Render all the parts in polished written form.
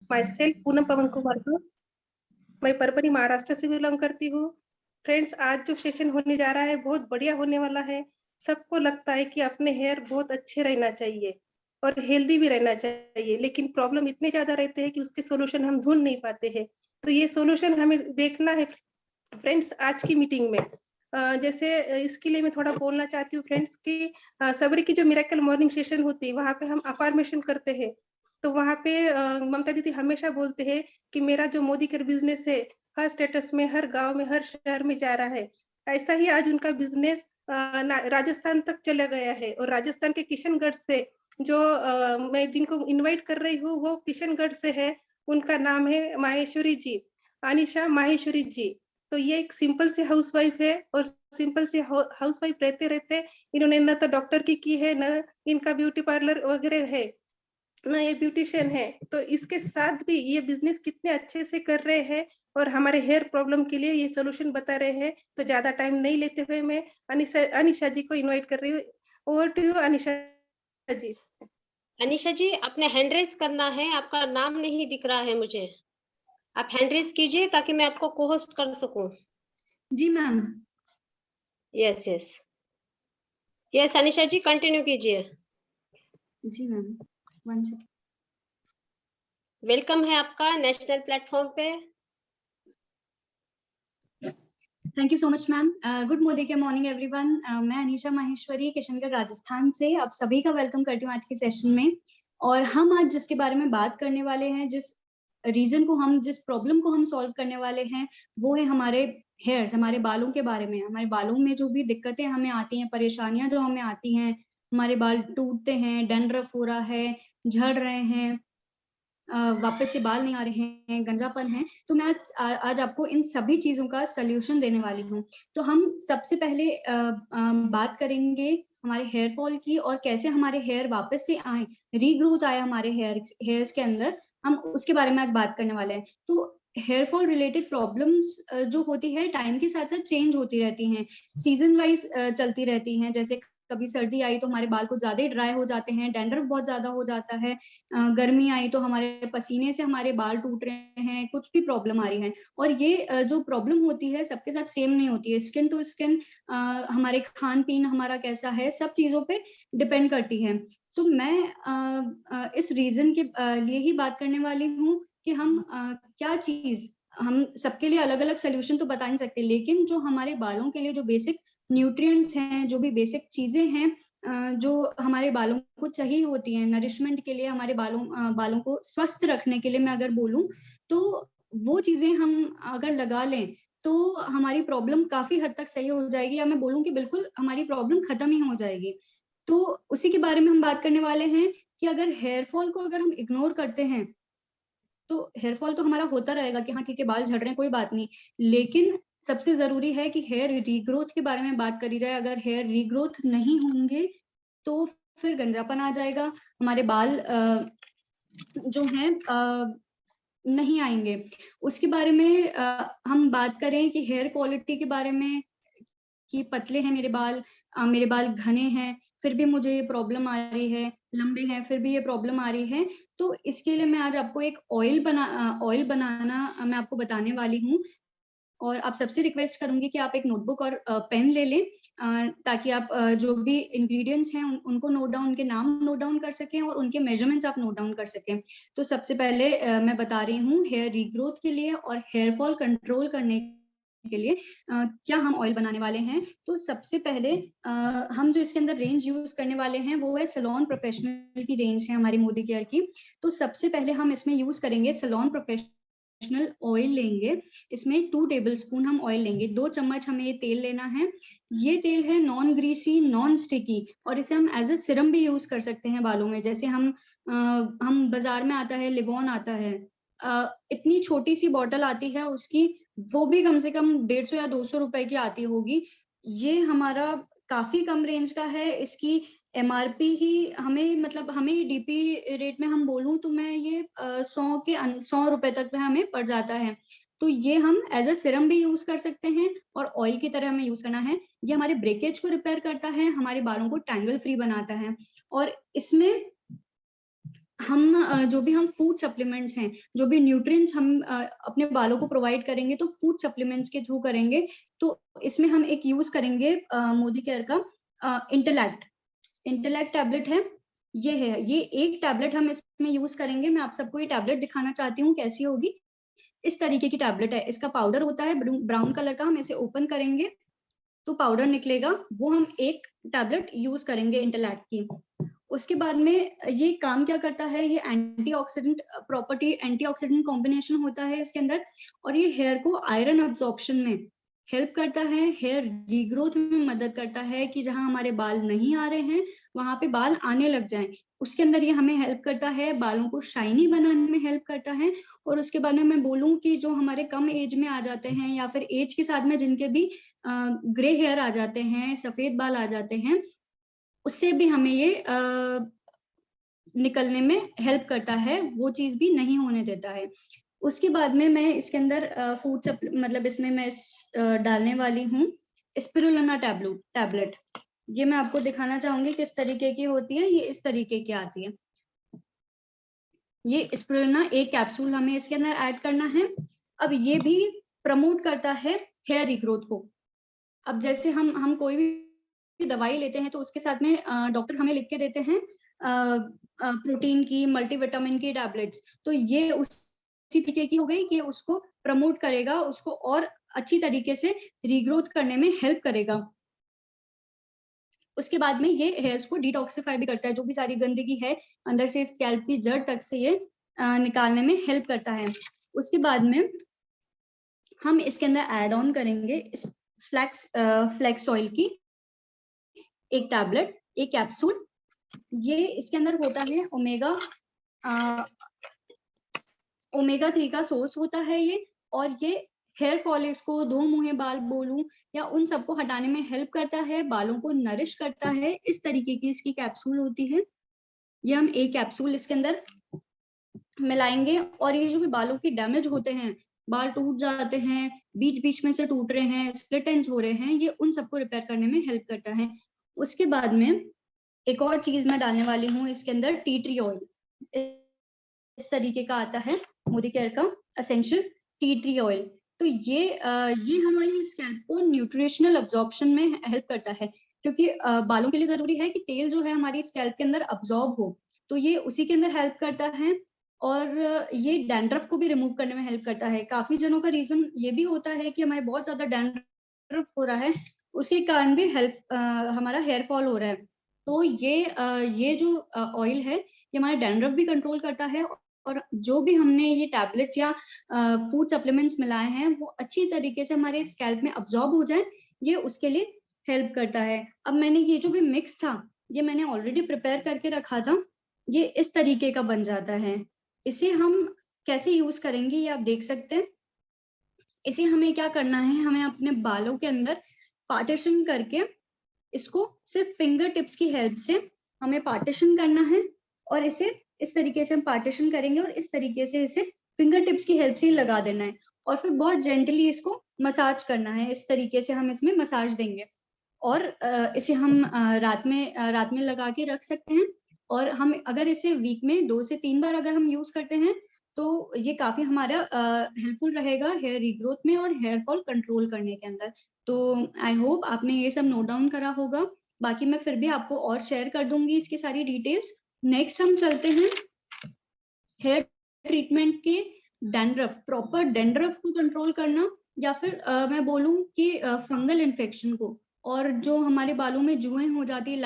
My self Poonam पवन कुमार हूँ। मैं परभनी महाराष्ट्र से बिलोंग करती हूँ। फ्रेंड्स, आज जो सेशन होने जा रहा है बहुत बढ़िया होने वाला है। सबको लगता है कि अपने हेयर बहुत अच्छे रहना चाहिए और हेल्दी भी रहना चाहिए, लेकिन प्रॉब्लम इतने ज्यादा रहते हैं कि उसके सॉल्यूशन हम ढूंढ नहीं पाते हैं। तो ये सॉल्यूशन हमें देखना है फ्रेंड्स आज की मीटिंग में। जैसे इसके लिए मैं थोड़ा बोलना चाहती हूँ फ्रेंड्स कि सबरी की जो मिरेकल मॉर्निंग सेशन होती है वहां पे हम अफर्मेशन करते हैं। तो वहां पे ममता दीदी हमेशा बोलते हैं कि मेरा जो मोदी केयर बिजनेस है हर स्टेटस में, हर गांव में, हर शहर में जा रहा है। ऐसा ही आज उनका बिजनेस राजस्थान तक चला गया है। और राजस्थान के किशनगढ़ से जो मैं जिनको इनवाइट कर रही हूँ वो किशनगढ़ से है। उनका नाम है माहेश्वरी जी, अनिशा माहेश्वरी जी। तो ये एक सिंपल सी हाउसवाइफ है और सिंपल सी हाउसवाइफ रहते रहते इन्होंने न तो डॉक्टर की है, न इनका ब्यूटी पार्लर वगैरह है, ना ये ब्यूटिशियन है। तो इसके साथ भी ये बिजनेस कितने अच्छे से कर रहे हैं और हमारे हेयर प्रॉब्लम के लिए ये सोल्यूशन बता रहे हैं। तो ज्यादा टाइम नहीं लेते हुए मैं अनिशा जी को इनवाइट कर रही हूँ। ओवर टू यू अनिशा जी। अनिशा जी, आपने हैंड रेज़ करना है, आपका नाम नहीं दिख रहा है मुझे। आप हैंड रेज़ कीजिए ताकि मैं आपको को-होस्ट कर सकूँ। जी ma'am. Yes, yes. Yes, Anisha ji continue कीजिए। जी मैम, 1 सेकंड। वेलकम है आपका नेशनल प्लेटफ़ॉर्म पे। Thank you so much ma'am. Good morning everyone. मैं अनीशा माहेश्वरी किशनगढ़ राजस्थान से आप सभी का वेलकम करती हूँ आज के सेशन में। और हम आज जिसके बारे में बात करने वाले हैं, जिस प्रॉब्लम को हम सॉल्व करने वाले हैं, वो है हमारे हेयर्स, हमारे बालों के बारे में। हमारे बालों में जो भी दिक्कतें हमें आती हैं, परेशानियां जो हमें आती हैं, हमारे बाल टूटते हैं, डैंड्रफ हो रहा है, झड़ रहे हैं, वापस से बाल नहीं आ रहे हैं, गंजापन है, तो मैं आज आपको इन सभी चीजों का सॉल्यूशन देने वाली हूँ। तो हम सबसे पहले बात करेंगे हमारे हेयर फॉल की और कैसे हमारे हेयर वापस से आए, रीग्रोथ आए हमारे हेयर्स के अंदर, हम उसके बारे में आज बात करने वाले हैं। तो हेयर फॉल रिलेटेड प्रॉब्लम्स जो होती है टाइम के साथ साथ चेंज होती रहती हैं, सीजन वाइज चलती रहती हैं। जैसे कभी सर्दी आई तो हमारे बाल कुछ ज्यादा ही ड्राई हो जाते हैं, डैंड्रफ बहुत ज्यादा हो जाता है, गर्मी आई तो हमारे पसीने से हमारे बाल टूट रहे हैं, कुछ भी प्रॉब्लम आ रही है। और ये जो प्रॉब्लम होती है सबके साथ सेम नहीं होती है, स्किन टू स्किन, हमारे खान पीन हमारा कैसा है, सब चीजों पे डिपेंड करती है। तो मैं इस रीजन के लिए ही बात करने वाली हूँ कि हम क्या चीज, हम सबके लिए अलग अलग सोल्यूशन तो बता नहीं सकते, लेकिन जो हमारे बालों के लिए जो बेसिक न्यूट्रिएंट्स हैं, जो भी बेसिक चीजें हैं जो हमारे बालों को चाहिए होती हैं नरिशमेंट के लिए, हमारे बालों को स्वस्थ रखने के लिए मैं अगर बोलूं, तो वो चीजें हम अगर लगा लें तो हमारी प्रॉब्लम काफी हद तक सही हो जाएगी, या मैं बोलूं कि बिल्कुल हमारी प्रॉब्लम खत्म ही हो जाएगी। तो उसी के बारे में हम बात करने वाले हैं कि अगर हेयर फॉल को अगर हम इग्नोर करते हैं तो हेयर फॉल तो हमारा होता रहेगा कि हाँ ठीक है बाल झड़ रहे हैं कोई बात नहीं, लेकिन सबसे जरूरी है कि हेयर रीग्रोथ के बारे में बात करी जाए। अगर हेयर रीग्रोथ नहीं होंगे तो फिर गंजापन आ जाएगा, हमारे बाल जो हैं नहीं आएंगे। उसके बारे में हम बात करें कि हेयर क्वालिटी के बारे में, कि पतले हैं मेरे बाल घने हैं फिर भी मुझे ये प्रॉब्लम आ रही है, लंबे हैं फिर भी ये प्रॉब्लम आ रही है। तो इसके लिए मैं आज आपको एक ऑयल बनाना मैं आपको बताने वाली हूँ। और आप सबसे रिक्वेस्ट करूंगी कि आप एक नोटबुक और पेन ले लें, ताकि आप जो भी इंग्रेडिएंट्स हैं उनको नोट डाउन, उनके नाम नोट डाउन कर सकें और उनके मेजरमेंट्स आप नोट डाउन कर सकें। तो सबसे पहले मैं बता रही हूँ हेयर रीग्रोथ के लिए और हेयर फॉल कंट्रोल करने के लिए क्या हम ऑयल बनाने वाले हैं। तो सबसे पहले हम जो इसके अंदर रेंज यूज करने वाले हैं वो है सैलॉन प्रोफेशनल की रेंज है हमारी मोदी केयर की। तो सबसे पहले हम इसमें यूज करेंगे सैलॉन प्रोफेशनल ऑयल लेंगे। इसमें 2 टेबलस्पून हम ऑयल लेंगे, 2 चम्मच हमें ये तेल लेना है। ये तेल है नॉन ग्रीसी नॉन स्टिकी और इसे हम एज ए सिरम भी यूज कर सकते हैं बालों में। जैसे हम बाजार में आता है लिवॉन आता है, इतनी छोटी सी बॉटल आती है उसकी, वो भी कम से कम 150 या 200 रुपए की आती होगी। ये हमारा काफी कम रेंज का है, इसकी एमआरपी ही हमें डीपी रेट में हम बोलूं तो मैं ये 100 रुपए तक में हमें पड़ जाता है। तो ये हम एज अ सिरम भी यूज कर सकते हैं और ऑयल की तरह हमें यूज करना है। ये हमारे ब्रेकेज को रिपेयर करता है, हमारे बालों को टैंगल फ्री बनाता है। और इसमें जो भी हम फूड सप्लीमेंट्स हैं, जो भी न्यूट्रिएंट्स हम अपने बालों को प्रोवाइड करेंगे तो फूड सप्लीमेंट्स के थ्रू करेंगे। तो इसमें हम एक यूज करेंगे मोदी केयर का इंटेलैक्ट टैबलेट है, ये एक टैबलेट हम इसमें यूज करेंगे। मैं आप सबको ये टैबलेट दिखाना चाहती हूँ कैसी होगी। इस तरीके की टैबलेट है, इसका पाउडर होता है ब्राउन कलर का। हम इसे ओपन करेंगे तो पाउडर निकलेगा, वो हम एक टैबलेट यूज करेंगे इंटेलैक्ट की। उसके बाद में ये काम क्या करता है, ये एंटीऑक्सीडेंट प्रॉपर्टी, एंटीऑक्सीडेंट कॉम्बिनेशन होता है इसके अंदर, और ये हेयर को आयरन अब्जॉर्प्शन में हेल्प करता है, हेयर रीग्रोथ में मदद करता है कि जहां हमारे बाल नहीं आ रहे हैं वहां पे बाल आने लग जाएं। उसके अंदर ये हमें हेल्प करता है, बालों को शाइनी बनाने में हेल्प करता है। और उसके बाद में मैं बोलूं कि जो हमारे कम एज में आ जाते हैं या फिर एज के साथ में जिनके भी ग्रे हेयर आ जाते हैं, सफेद बाल आ जाते हैं, उससे भी हमें ये निकलने में हेल्प करता है, वो चीज भी नहीं होने देता है। उसके बाद में मैं इसके अंदर फूड मतलब इसमें मैं डालने वाली हूँ स्पिरुलिना टैबलेट। ये मैं आपको दिखाना चाहूंगी किस तरीके की होती है। ये इस तरीके की आती है। ये स्पिरुलिना एक कैप्सूल हमें इसके अंदर ऐड करना है। अब ये भी प्रमोट करता है हेयर रिग्रोथ को। अब जैसे हम कोई भी दवाई लेते हैं तो उसके साथ में डॉक्टर हमें लिख के देते हैं प्रोटीन की, मल्टीविटामिन की टैबलेट्स। तो ये उसी तरीके की हो गई कि उसको प्रमोट करेगा, उसको और अच्छी तरीके से रीग्रोथ करने में हेल्प करेगा। उसके बाद में ये हेयर्स को डिटॉक्सिफाई भी करता है, जो भी सारी गंदगी है अंदर से स्कैल्प की जड़ तक से ये निकालने में हेल्प करता है। उसके बाद में हम इसके अंदर ऐड ऑन करेंगे फ्लैक्स ऑयल की एक टैबलेट, एक कैप्सूल। ये इसके अंदर होता है ओमेगा 3 का सोर्स होता है ये, और ये हेयर फॉलिक्स को, दो मुंहे बाल बोलूं या उन सबको हटाने में हेल्प करता है, बालों को नरिश करता है। इस तरीके की इसकी कैप्सूल होती है। ये हम एक कैप्सूल इसके अंदर मिलाएंगे, और ये जो भी बालों की डैमेज होते हैं, बाल टूट जाते हैं, बीच बीच में से टूट रहे हैं, स्प्लिट एंड्स हो रहे हैं, ये उन सबको रिपेयर करने में हेल्प करता है। उसके बाद में एक और चीज मैं डालने वाली हूँ इसके अंदर, टी ट्री ऑयल। इस तरीके का आता है मोदी केयर का एसेंशियल टी ट्री ऑयल। तो ये हमारी स्कैल्प को न्यूट्रिशनल अब्जॉर्प्शन में हेल्प करता है, क्योंकि बालों के लिए जरूरी है कि तेल जो है हमारी स्कैल्प के अंदर अब्जॉर्ब हो, तो ये उसी के अंदर हेल्प करता है। और ये डैंड्रफ को भी रिमूव करने में हेल्प करता है। काफी जनों का रीजन ये भी होता है कि हमें बहुत ज्यादा डैंड्रफ हो रहा है, उसके कारण भी हमारा हेयर फॉल हो रहा है। तो ये जो ऑयल है ये हमारा डैंड्रफ भी कंट्रोल करता है, और जो भी हमने ये टैबलेट्स या फूड सप्लीमेंट्स मिलाए हैं वो अच्छी तरीके से हमारे स्कैल्प में अब्जॉर्ब हो जाए, ये उसके लिए हेल्प करता है। अब मैंने ये जो भी मिक्स था ये मैंने ऑलरेडी प्रिपेयर करके रखा था, ये इस तरीके का बन जाता है। इसे हम कैसे यूज करेंगे ये आप देख सकते हैं। इसे हमें क्या करना है, हमें अपने बालों के अंदर पार्टीशन करके इसको सिर्फ फिंगर टिप्स की हेल्प से हमें पार्टीशन करना है, और इसे इस तरीके से हम पार्टीशन करेंगे और इस तरीके से इसे फिंगर टिप्स की हेल्प से लगा देना है, और फिर बहुत जेंटली इसको मसाज करना है। इस तरीके से हम इसमें मसाज देंगे, और इसे हम रात में लगा के रख सकते हैं। और हम अगर इसे वीक में 2 से 3 बार अगर हम यूज करते हैं तो ये काफी हमारा हेल्पफुल रहेगा हेयर रीग्रोथ में और हेयर फॉल कंट्रोल करने के अंदर। तो आई होप आपने ये सब नोट डाउन करा होगा। बाकी मैं फिर भी आपको और शेयर कर दूंगी इसकी सारी डिटेल्स। नेक्स्ट हम चलते हैं हेयर ट्रीटमेंट के डैंड्रफ, प्रॉपर डैंड्रफ को कंट्रोल करना, या फिर मैं बोलूं कि फंगल इन्फेक्शन को, और जो हमारे बालों में जुएं हो जाती है,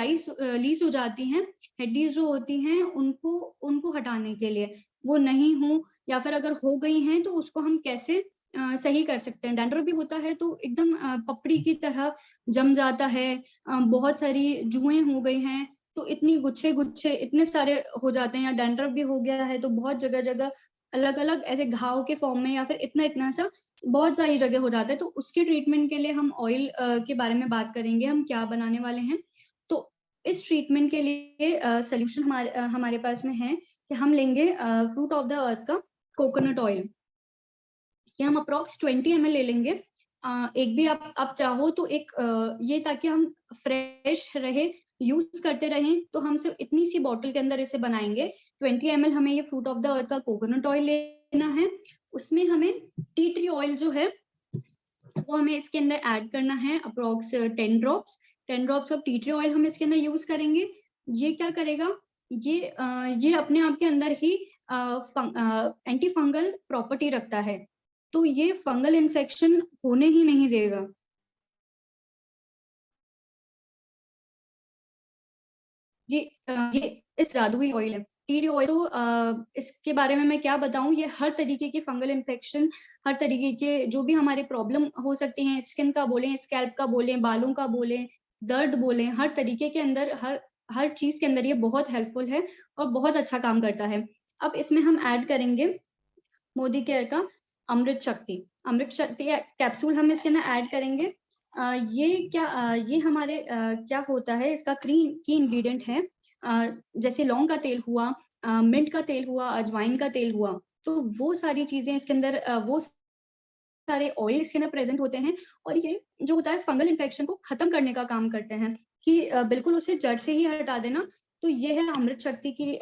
लीस हो जाती हैं, हेडीज जो होती हैं, उनको हटाने के लिए, वो नहीं हो या फिर अगर हो गई हैं तो उसको हम कैसे सही कर सकते हैं। डैंड्रफ भी होता है तो एकदम पपड़ी की तरह जम जाता है, बहुत सारी जुएं हो गई हैं तो इतनी गुच्छे इतने सारे हो जाते हैं, या डैंड्रफ भी हो गया है तो बहुत जगह जगह अलग अलग ऐसे घाव के फॉर्म में या फिर इतना सा बहुत सारी जगह हो जाता है। तो उसके ट्रीटमेंट के लिए हम ऑयल के बारे में बात करेंगे, हम क्या बनाने वाले हैं। तो इस ट्रीटमेंट के लिए सोल्यूशन हमारे पास में है कि हम लेंगे फ्रूट ऑफ द अर्थ का कोकोनट ऑयल। ये हम अप्रोक्स 20 ml ले लेंगे। एक भी आप चाहो तो एक ये ताकि हम फ्रेश रहे यूज करते रहें। तो हम सिर्फ इतनी सी बॉटल के अंदर इसे बनाएंगे। 20 ml हमें ये फ्रूट ऑफ द अर्थ का कोकोनट ऑयल लेना है। उसमें हमें टी ट्री ऑयल जो है वो हमें इसके अंदर ऐड करना है, approx 10 drops of tea tree oil हम इसके अंदर यूज करेंगे। ये क्या करेगा, ये अपने आप के अंदर ही एंटी फंगल प्रॉपर्टी रखता है, तो ये फंगल इन्फेक्शन होने ही नहीं देगा। ये इस जादुई ऑयल है टी ऑयल। तो इसके बारे में मैं क्या बताऊं, ये हर तरीके की फंगल इन्फेक्शन, हर तरीके के जो भी हमारे प्रॉब्लम हो सकते हैं, स्किन का बोलें, स्कैल्प का बोलें, बालों का बोलें, दर्द बोलें, हर तरीके के अंदर, हर चीज के अंदर ये बहुत हेल्पफुल है और बहुत अच्छा काम करता है। अब इसमें हम ऐड करेंगे मोदी केयर का अमृत शक्ति कैप्सूल हम इसके अंदर ऐड करेंगे। ये हमारे क्या होता है, इसका की इंग्रेडिएंट है, जैसे लौंग का तेल हुआ, मिंट का तेल हुआ, अजवाइन का तेल हुआ, तो वो सारी चीजें इसके अंदर, वो सारे ऑयल इसके अंदर प्रेजेंट होते हैं। और ये जो होता है फंगल इन्फेक्शन को खत्म करने का काम करते हैं, कि बिल्कुल उसे जड़ से ही हटा देना। तो ये है अमृत शक्ति की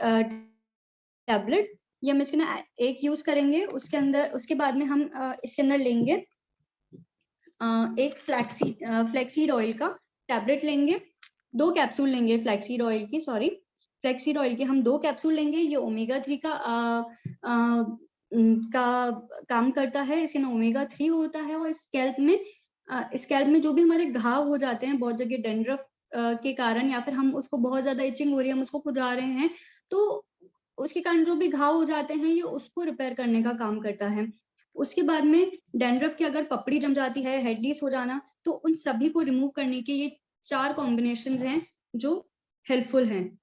टैबलेट। ये हम इसके ना एक यूज करेंगे, उसके बाद में हम इसके अंदर लेंगे एक फ्लैक्सीड ऑयल का टैबलेट लेंगे, 2 कैप्सूल लेंगे फ्लैक्सीड ऑयल के हम 2 कैप्सूल लेंगे। ये ओमेगा 3 का काम करता है, इसके ना ओमेगा 3 होता है। और स्कैल्प में जो भी हमारे घाव हो जाते हैं बहुत जगह डैंड्रफ के कारण, या फिर हम उसको बहुत ज्यादा इचिंग हो रही है, हम उसको खुजा रहे हैं, तो उसके कारण जो भी घाव हो जाते हैं, ये उसको रिपेयर करने का काम करता है। उसके बाद में डैंड्रफ की अगर पपड़ी जम जाती है, हेडलीस हो जाना, तो उन सभी को रिमूव करने के ये 4 कॉम्बिनेशंस हैं जो हेल्पफुल हैं।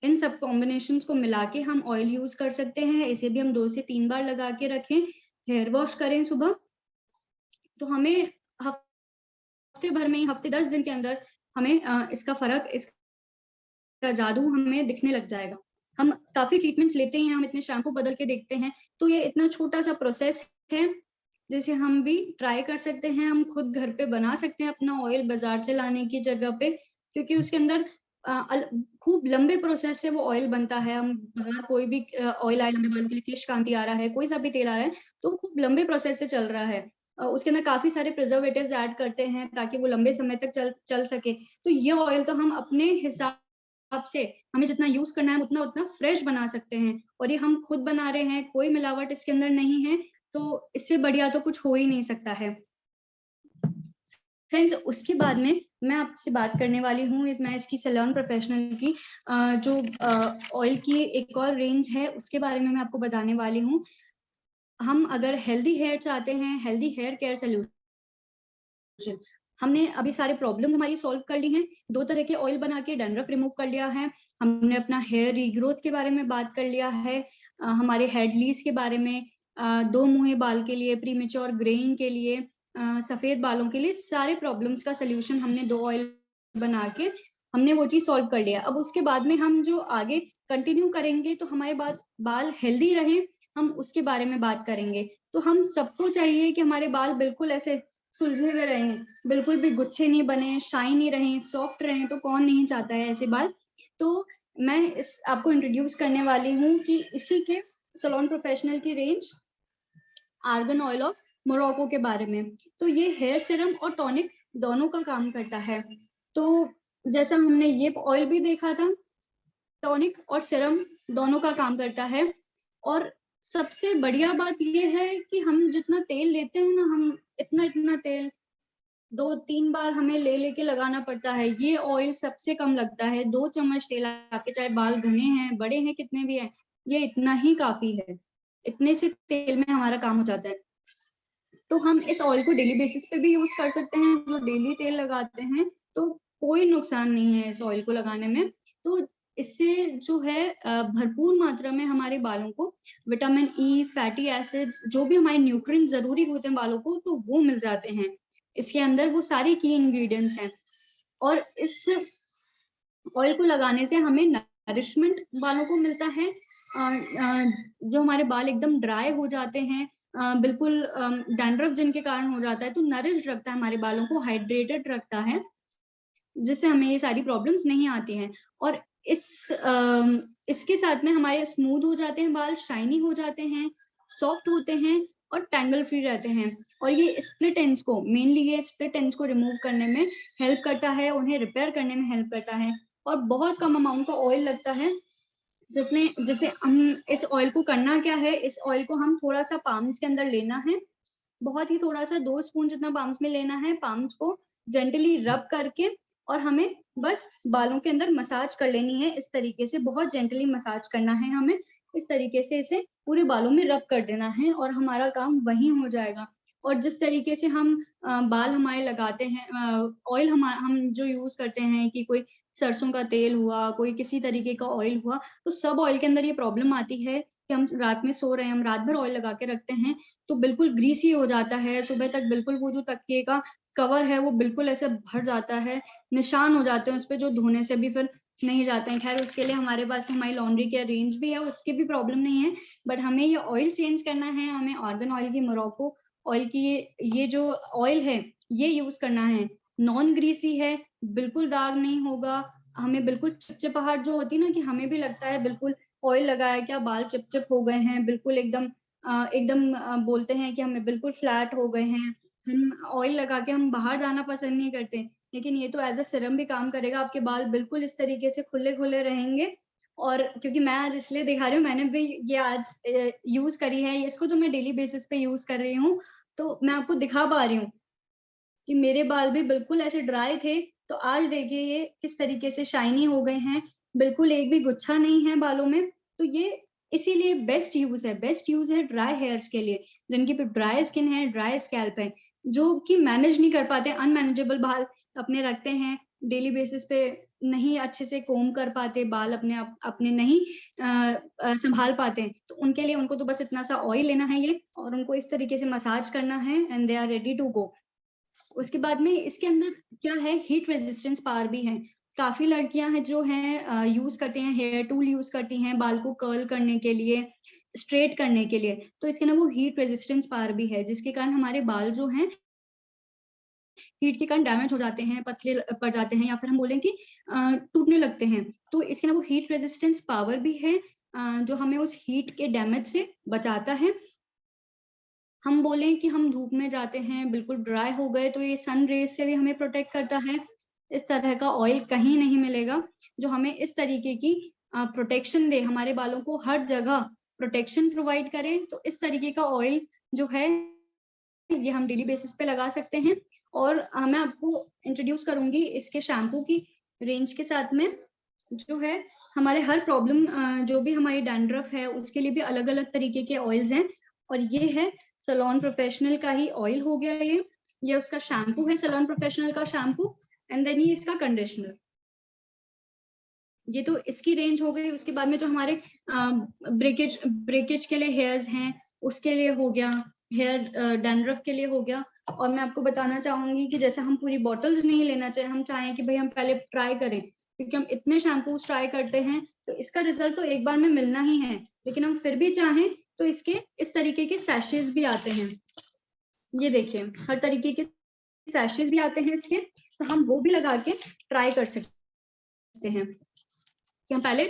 इन सब कॉम्बिनेशंस को मिला के हम ऑयल यूज कर सकते हैं। इसे भी हम 2 से 3 बार लगा के रखें, हेयर वॉश करें सुबह, तो हमें हफ्ते भर में, हफ्ते 10 दिन के अंदर हमें इसका फर्क, इसका जादू हमें दिखने लग जाएगा। हम काफी ट्रीटमेंट्स लेते हैं, हम इतने शैम्पू बदल के देखते हैं, तो ये इतना छोटा सा प्रोसेस है जिसे हम भी ट्राई कर सकते हैं। हम खुद घर पे बना सकते हैं अपना ऑयल बाजार से लाने की जगह पे, क्योंकि उसके अंदर खूब लंबे प्रोसेस से वो ऑयल बनता है। हम बाहर कोई भी ऑयल आए लंबे बाल के लिए, केश कांति आ रहा है, कोई सा भी तेल आ रहा है, तो खूब लंबे प्रोसेस से चल रहा है। उसके अंदर काफी सारे प्रिजर्वेटिव्स ऐड करते हैं ताकि वो लंबे समय तक चल सके। तो ये ऑयल तो हम अपने हिसाब से, हमें जितना यूज करना है उतना फ्रेश बना सकते हैं, और ये हम खुद बना रहे हैं, कोई मिलावट इसके अंदर नहीं है। तो इससे बढ़िया तो कुछ हो ही नहीं सकता है। फ्रेंड्स, उसके बाद में मैं आपसे बात करने वाली हूँ, मैं इसकी सैलून प्रोफेशनल की जो ऑयल की एक और रेंज है उसके बारे में मैं आपको बताने वाली हूँ। हम अगर हेल्दी हेयर चाहते हैं, हेल्दी हेयर केयर सोल्यूशन, हमने अभी सारे प्रॉब्लम्स हमारी सॉल्व कर ली हैं। 2 तरह के ऑयल बना के डैंड्रफ रिमूव कर लिया है, हमने अपना हेयर रीग्रोथ के बारे में बात कर लिया है, हमारे हेडलीस के बारे में, 2 मुंहे बाल के लिए, प्रीमेच्योर ग्रेइंग के लिए, सफेद बालों के लिए, सारे प्रॉब्लम्स का सोल्यूशन हमने 2 ऑयल बना के हमने वो चीज सॉल्व कर लिया। अब उसके बाद में हम जो आगे कंटिन्यू करेंगे तो हमारे बाल हेल्दी रहे, हम उसके बारे में बात करेंगे। तो हम सबको चाहिए कि हमारे बाल बिल्कुल ऐसे सुलझे हुए रहें, बिल्कुल भी गुच्छे नहीं बने, शाइनी रहें, सॉफ्ट रहें, तो कौन नहीं चाहता है ऐसे बाल। तो मैं आपको इंट्रोड्यूस करने वाली हूँ कि इसी के सैलून प्रोफेशनल की range argan oil of Morocco के बारे में। तो ये हेयर सीरम और टॉनिक दोनों का काम करता है। तो जैसा हमने ये ऑयल भी देखा था, टॉनिक और सीरम दोनों का काम करता है। और सबसे बढ़िया बात ये है कि हम जितना तेल लेते हैं ना, हम इतना तेल 2-3 बार हमें लेके लगाना पड़ता है। ये ऑयल सबसे कम लगता है, 2 चम्मच तेल, आपके चाहे बाल घने हैं, बड़े हैं, कितने भी हैं, ये इतना ही काफी है। इतने से तेल में हमारा काम हो जाता है। तो हम इस ऑयल को डेली बेसिस पे भी यूज कर सकते हैं। जो डेली तेल लगाते हैं तो कोई नुकसान नहीं है इस ऑयल को लगाने में। तो इससे जो है भरपूर मात्रा में हमारे बालों को विटामिन ई, फैटी एसिड्स, जो भी हमारे न्यूट्रिएंट्स जरूरी होते हैं बालों को, तो वो मिल जाते हैं इसके अंदर। वो सारे की इंग्रेडिएंट्स हैं। और इस ऑयल को लगाने से हमें नरिशमेंट बालों को मिलता है। जो हमारे बाल एकदम ड्राई हो जाते हैं, बिल्कुल डैंड्रफ जिनके कारण हो जाता है, तो नरिश रखता है हमारे बालों को, हाइड्रेटेड रखता है। जिससे हमें ये सारी प्रॉब्लम्स नहीं आती हैं। और इसके साथ में हमारे स्मूथ हो जाते हैं बाल, शाइनी हो जाते हैं, सॉफ्ट होते हैं और टैंगल फ्री रहते हैं। और ये स्प्लिट एंड्स को, मेनली ये स्प्लिट एंड्स को रिमूव करने में हेल्प करता है, उन्हें रिपेयर करने में हेल्प करता है। और बहुत कम अमाउंट का ऑयल लगता है, जैसे हम इस ऑयल को करना क्या है, इस ऑयल को हम थोड़ा सा पाम्स के अंदर लेना है, बहुत ही थोड़ा सा 2 स्पून जितना पाम्स में लेना है। पाम्स को जेंटली रब करके और हमें बस बालों के अंदर मसाज कर लेनी है। इस तरीके से बहुत जेंटली मसाज करना है हमें, इस तरीके से इसे पूरे बालों में रब कर देना है और हमारा काम वही हो जाएगा। और जिस तरीके से हम बाल हमारे लगाते हैं, ऑयल हम जो यूज करते हैं कि कोई सरसों का तेल हुआ, कोई किसी तरीके का ऑयल हुआ, तो सब ऑयल के अंदर ये प्रॉब्लम आती है कि हम रात में सो रहे हैं, हम रात भर ऑयल लगा के रखते हैं तो बिल्कुल ग्रीसी हो जाता है, सुबह तक बिल्कुल वो जो तकिए का कवर है वो बिल्कुल ऐसे भर जाता है, निशान हो जाते हैं उस पे जो धोने से भी फिर नहीं जाते हैं। खैर उसके लिए हमारे पास हमारी लॉन्ड्री केयर रेंज भी है, उसकी भी प्रॉब्लम नहीं है, बट हमें ये ऑयल चेंज करना है, हमें आर्गन ऑयल की, मोरक्को ऑयल की ये जो ऑयल है ये यूज करना है। नॉन ग्रीसी है, बिल्कुल दाग नहीं होगा, हमें बिल्कुल चिपचिपाहट जो होती है ना कि हमें भी लगता है बिल्कुल ऑयल लगाया क्या बाल चिपचिप हो गए हैं, बिल्कुल एकदम बोलते हैं कि हमें बिल्कुल फ्लैट हो गए हैं। हम ऑयल लगा के हम बाहर जाना पसंद नहीं करते, लेकिन ये तो एज अ सिरम भी काम करेगा, आपके बाल बिल्कुल इस तरीके से खुले खुले रहेंगे। और क्योंकि मैं आज इसलिए दिखा रही हूँ, मैंने भी ये आज यूज करी है, इसको तो मैं डेली बेसिस पे यूज कर रही हूँ, तो मैं आपको दिखा पा रही हूँ कि मेरे बाल भी बिल्कुल ऐसे ड्राई थे, तो आज देखिए ये किस तरीके से शाइनी हो गए हैं, बिल्कुल एक भी गुच्छा नहीं है बालों में। तो ये इसीलिए बेस्ट यूज है ड्राई हेयर्स के लिए, जिनकी ड्राई स्किन है, ड्राई स्कैल्प है, जो कि मैनेज नहीं कर पाते, अनमैनेजेबल बाल अपने रखते हैं डेली बेसिस पे, नहीं अच्छे से कोम कर पाते बाल, अपने नहीं संभाल पाते, तो उनके लिए उनको तो बस इतना सा ऑयल लेना है ये, और उनको इस तरीके से मसाज करना है and they are ready to go. उसके बाद में इसके अंदर क्या है, हीट रेजिस्टेंस पावर भी है। काफी लड़कियां हैं जो हैं यूज करते हैं, हेयर टूल यूज करती हैं बाल को कर्ल करने के लिए, स्ट्रेट करने के लिए, तो इसके अंदर वो हीट रेजिस्टेंस पावर भी है, जिसके कारण हमारे बाल जो हैं हीट के कारण डैमेज हो जाते हैं, पतले पड़ जाते हैं, या फिर हम बोलें कि टूटने लगते हैं। तो इसके अंदर वो हीट रेजिस्टेंस पावर भी है, जो हमें उस हीट के डैमेज से बचाता है। हम बोलें कि हम धूप में जाते हैं, बिल्कुल ड्राई हो गए, तो ये सन रेज से भी हमें प्रोटेक्ट करता है। इस तरह का ऑयल कहीं नहीं मिलेगा जो हमें इस तरीके की प्रोटेक्शन दे, हमारे बालों को हर जगह प्रोटेक्शन प्रोवाइड करे। तो इस तरीके का ऑयल जो है ये हम डेली बेसिस पे लगा सकते हैं। और मैं आपको इंट्रोड्यूस करूंगी इसके शैम्पू की रेंज के साथ में, जो है हमारे हर प्रॉब्लम, जो भी हमारी डैंड्रफ है उसके लिए भी अलग अलग तरीके के ऑयल्स हैं। और ये है सैलून प्रोफेशनल का ही ऑयल हो गया, ये उसका शैम्पू है, सैलून प्रोफेशनल का शैम्पू, एंड देन ये इसका कंडीशनर, ये तो इसकी रेंज हो गई। उसके बाद में जो हमारे ब्रेकेज के लिए हेयर्स हैं उसके लिए हो गया, हेयर डैंड्रफ के लिए हो गया। और मैं आपको बताना चाहूंगी कि जैसे हम पूरी बॉटल्स नहीं लेना चाहिए, हम चाहें कि भाई हम पहले ट्राई करें, क्योंकि हम इतने शैम्पूज ट्राई करते हैं तो इसका रिजल्ट तो एक बार में मिलना ही है, लेकिन हम फिर भी चाहें तो इसके इस तरीके के सैशेज भी आते हैं, ये देखिए हर तरीके के सैशेज भी आते हैं इसके, तो हम वो भी लगा के ट्राई कर सकते हैं कि हम पहले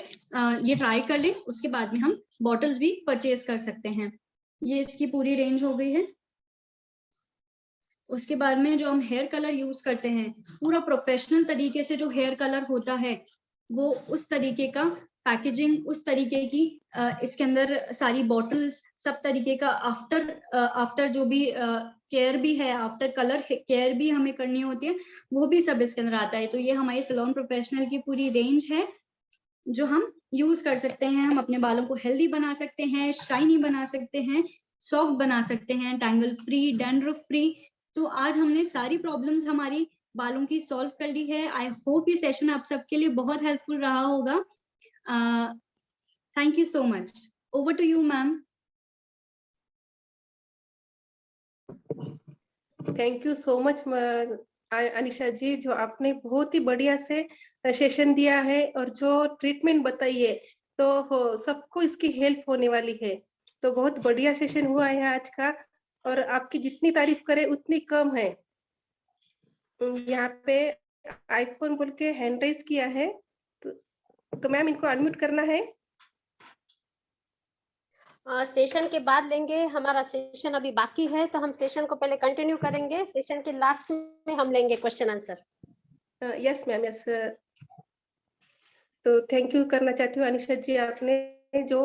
ये ट्राई कर लें, उसके बाद में हम बॉटल्स भी परचेज कर सकते हैं। ये इसकी पूरी रेंज हो गई है। उसके बाद में जो हम हेयर कलर यूज करते हैं, पूरा प्रोफेशनल तरीके से जो हेयर कलर होता है वो उस तरीके का पैकेजिंग, उस तरीके की इसके अंदर सारी बॉटल्स, सब तरीके का आफ्टर जो भी केयर भी है, आफ्टर कलर केयर भी हमें करनी होती है, वो भी सब इसके अंदर आता है। तो ये हमारी सैलून प्रोफेशनल की पूरी रेंज है जो हम यूज कर सकते हैं। हम अपने बालों को हेल्दी बना सकते हैं, शाइनी बना सकते हैं, सॉफ्ट बना सकते हैं, टैंगल फ्री, डैंड्रफ फ्री। तो आज हमने सारी प्रॉब्लम्स हमारी बालों की सॉल्व कर ली है। आई होप ये सेशन आप सबके लिए बहुत हेल्पफुल रहा होगा। Thank you so much. Over to you ma'am. Thank you so much Anisha ji, जो आपने बहुत ही बढ़िया से सेशन दिया है और जो ट्रीटमेंट बताई है तो सबको इसकी हेल्प होने वाली है। तो बहुत बढ़िया सेशन हुआ है आज का, और आपकी जितनी तारीफ करे उतनी कम है। यहाँ पे आईफोन बोल के हैंड रेज किया है, तो मैम इनको अनम्यूट करना है। सेशन के बाद लेंगे, हमारा सेशन अभी बाकी है, तो हम सेशन को पहले कंटिन्यू करेंगे, सेशन के लास्ट में हम लेंगे question answer. Yes ma'am, yes. तो थैंक यू करना चाहती हूँ अनिशा जी, आपने जो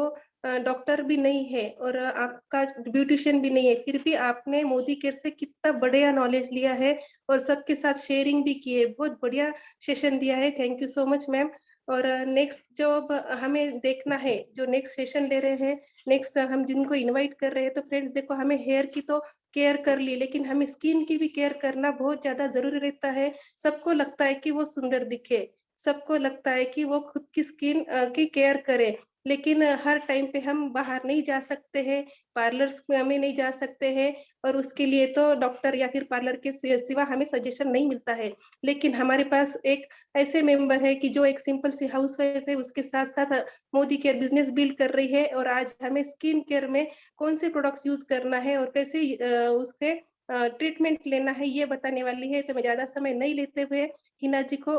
डॉक्टर भी नहीं है और आपका ब्यूटिशियन भी नहीं है, फिर भी आपने मोदी केयर से कितना बढ़िया नॉलेज लिया है और सबके साथ शेयरिंग भी की है। बहुत बढ़िया सेशन दिया है, thank you so much ma'am. और नेक्स्ट जो अब हमें देखना है, जो नेक्स्ट सेशन ले रहे हैं, नेक्स्ट हम जिनको इनवाइट कर रहे हैं, तो फ्रेंड्स देखो, हमें हेयर की तो केयर कर ली, लेकिन हमें स्किन की भी केयर करना बहुत ज्यादा जरूरी रहता है। सबको लगता है कि वो सुंदर दिखे, सबको लगता है कि वो खुद की स्किन की केयर करे, लेकिन हर टाइम पे हम बाहर नहीं जा सकते हैं, पार्लर्स में नहीं जा सकते हैं, और उसके लिए तो डॉक्टर या फिर पार्लर के सिवा हमें सजेशन नहीं मिलता है। लेकिन हमारे पास एक ऐसे मेंबर है कि जो एक सिंपल सी हाउसवाइफ है, उसके साथ साथ मोदी केयर बिजनेस बिल्ड कर रही है, और आज हमें स्किन केयर में कौन से प्रोडक्ट्स यूज करना है और कैसे उसके ट्रीटमेंट लेना है, ये बताने वाली है। तो मैं ज्यादा समय नहीं लेते हुए हिना जी को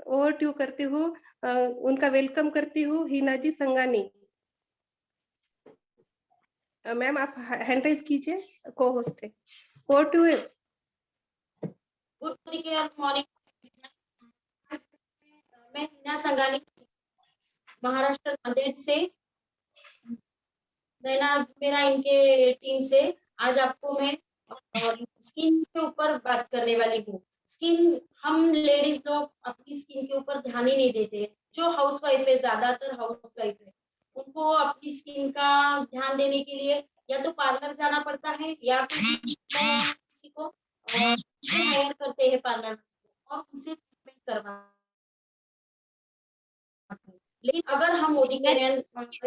ओवर ट्यू करती हूँ, उनका वेलकम करती हूँ। हिना जी संगानी मैम, आप हैंड राइज कीजिए, को होस्ट है। Over to you. Good morning, मैं हिना संगानी, महाराष्ट्र नांदेड़ से। नैना मेरा इनके टीम से आज आपको मैं स्किन के ऊपर बात करने वाली हूँ। स्किन, हम लेडीज लोग अपनी स्किन के ऊपर ध्यान ही नहीं देते। जो हाउसवाइफ है, ज्यादातर हाउसवाइफ है, उनको अपनी स्किन का ध्यान देने के लिए या तो पार्लर जाना पड़ता है, या फिर किसी को हायर करते हैं पार्लर और उनसे ट्रीटमेंट करवा। लेकिन अगर हम मोदी के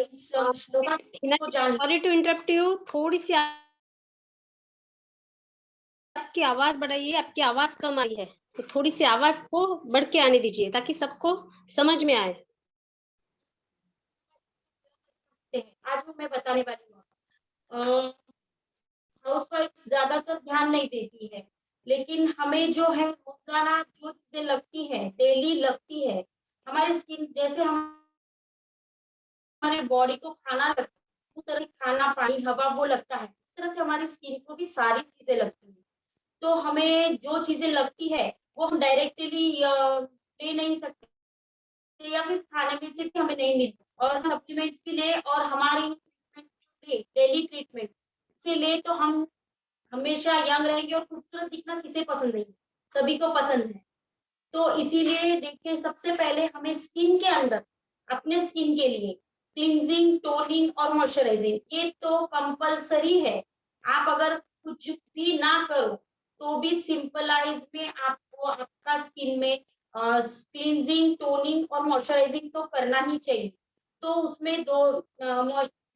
इस श्लोका को जान, सॉरी टू इंटरप्ट यू, थोड़ी सी आपकी आवाज बढ़ाइए, आपकी आवाज कम आई है, तो थोड़ी सी आवाज को बढ़ के आने दीजिए ताकि सबको समझ में आए। आज मैं बताने वाली हूँ, हाउसवाइफ ज्यादातर ध्यान नहीं देती है, लेकिन हमें जो है रोजाना जो चीजें लगती है, डेली लगती है, हमारी स्किन जैसे हमारे बॉडी को खाना लगता है, उस तरह से खाना, पानी, हवा वो लगता है, उस तरह से हमारी स्किन को भी सारी चीजें लगती है। तो हमें जो चीजें लगती है वो हम डायरेक्टली ले नहीं सकते, या फिर खाने में से भी हमें नहीं मिलता, और सप्लीमेंट्स भी ले और हमारी डेली ट्रीटमेंट से ले, तो हम हमेशा यंग रहेंगे। और खूबसूरत दिखना किसे पसंद नहीं, सभी को पसंद है। तो इसीलिए देखिए, सबसे पहले हमें स्किन के अंदर, अपने स्किन के लिए क्लींजिंग, टोनिंग और मॉइस्चराइजिंग, ये तो कंपलसरी है। आप अगर कुछ भी ना करो तो भी सिंपलाइज में आपको आपका स्किन में क्लींजिंग, टोनिंग और मॉइस्चराइजिंग तो करना ही चाहिए। तो उसमें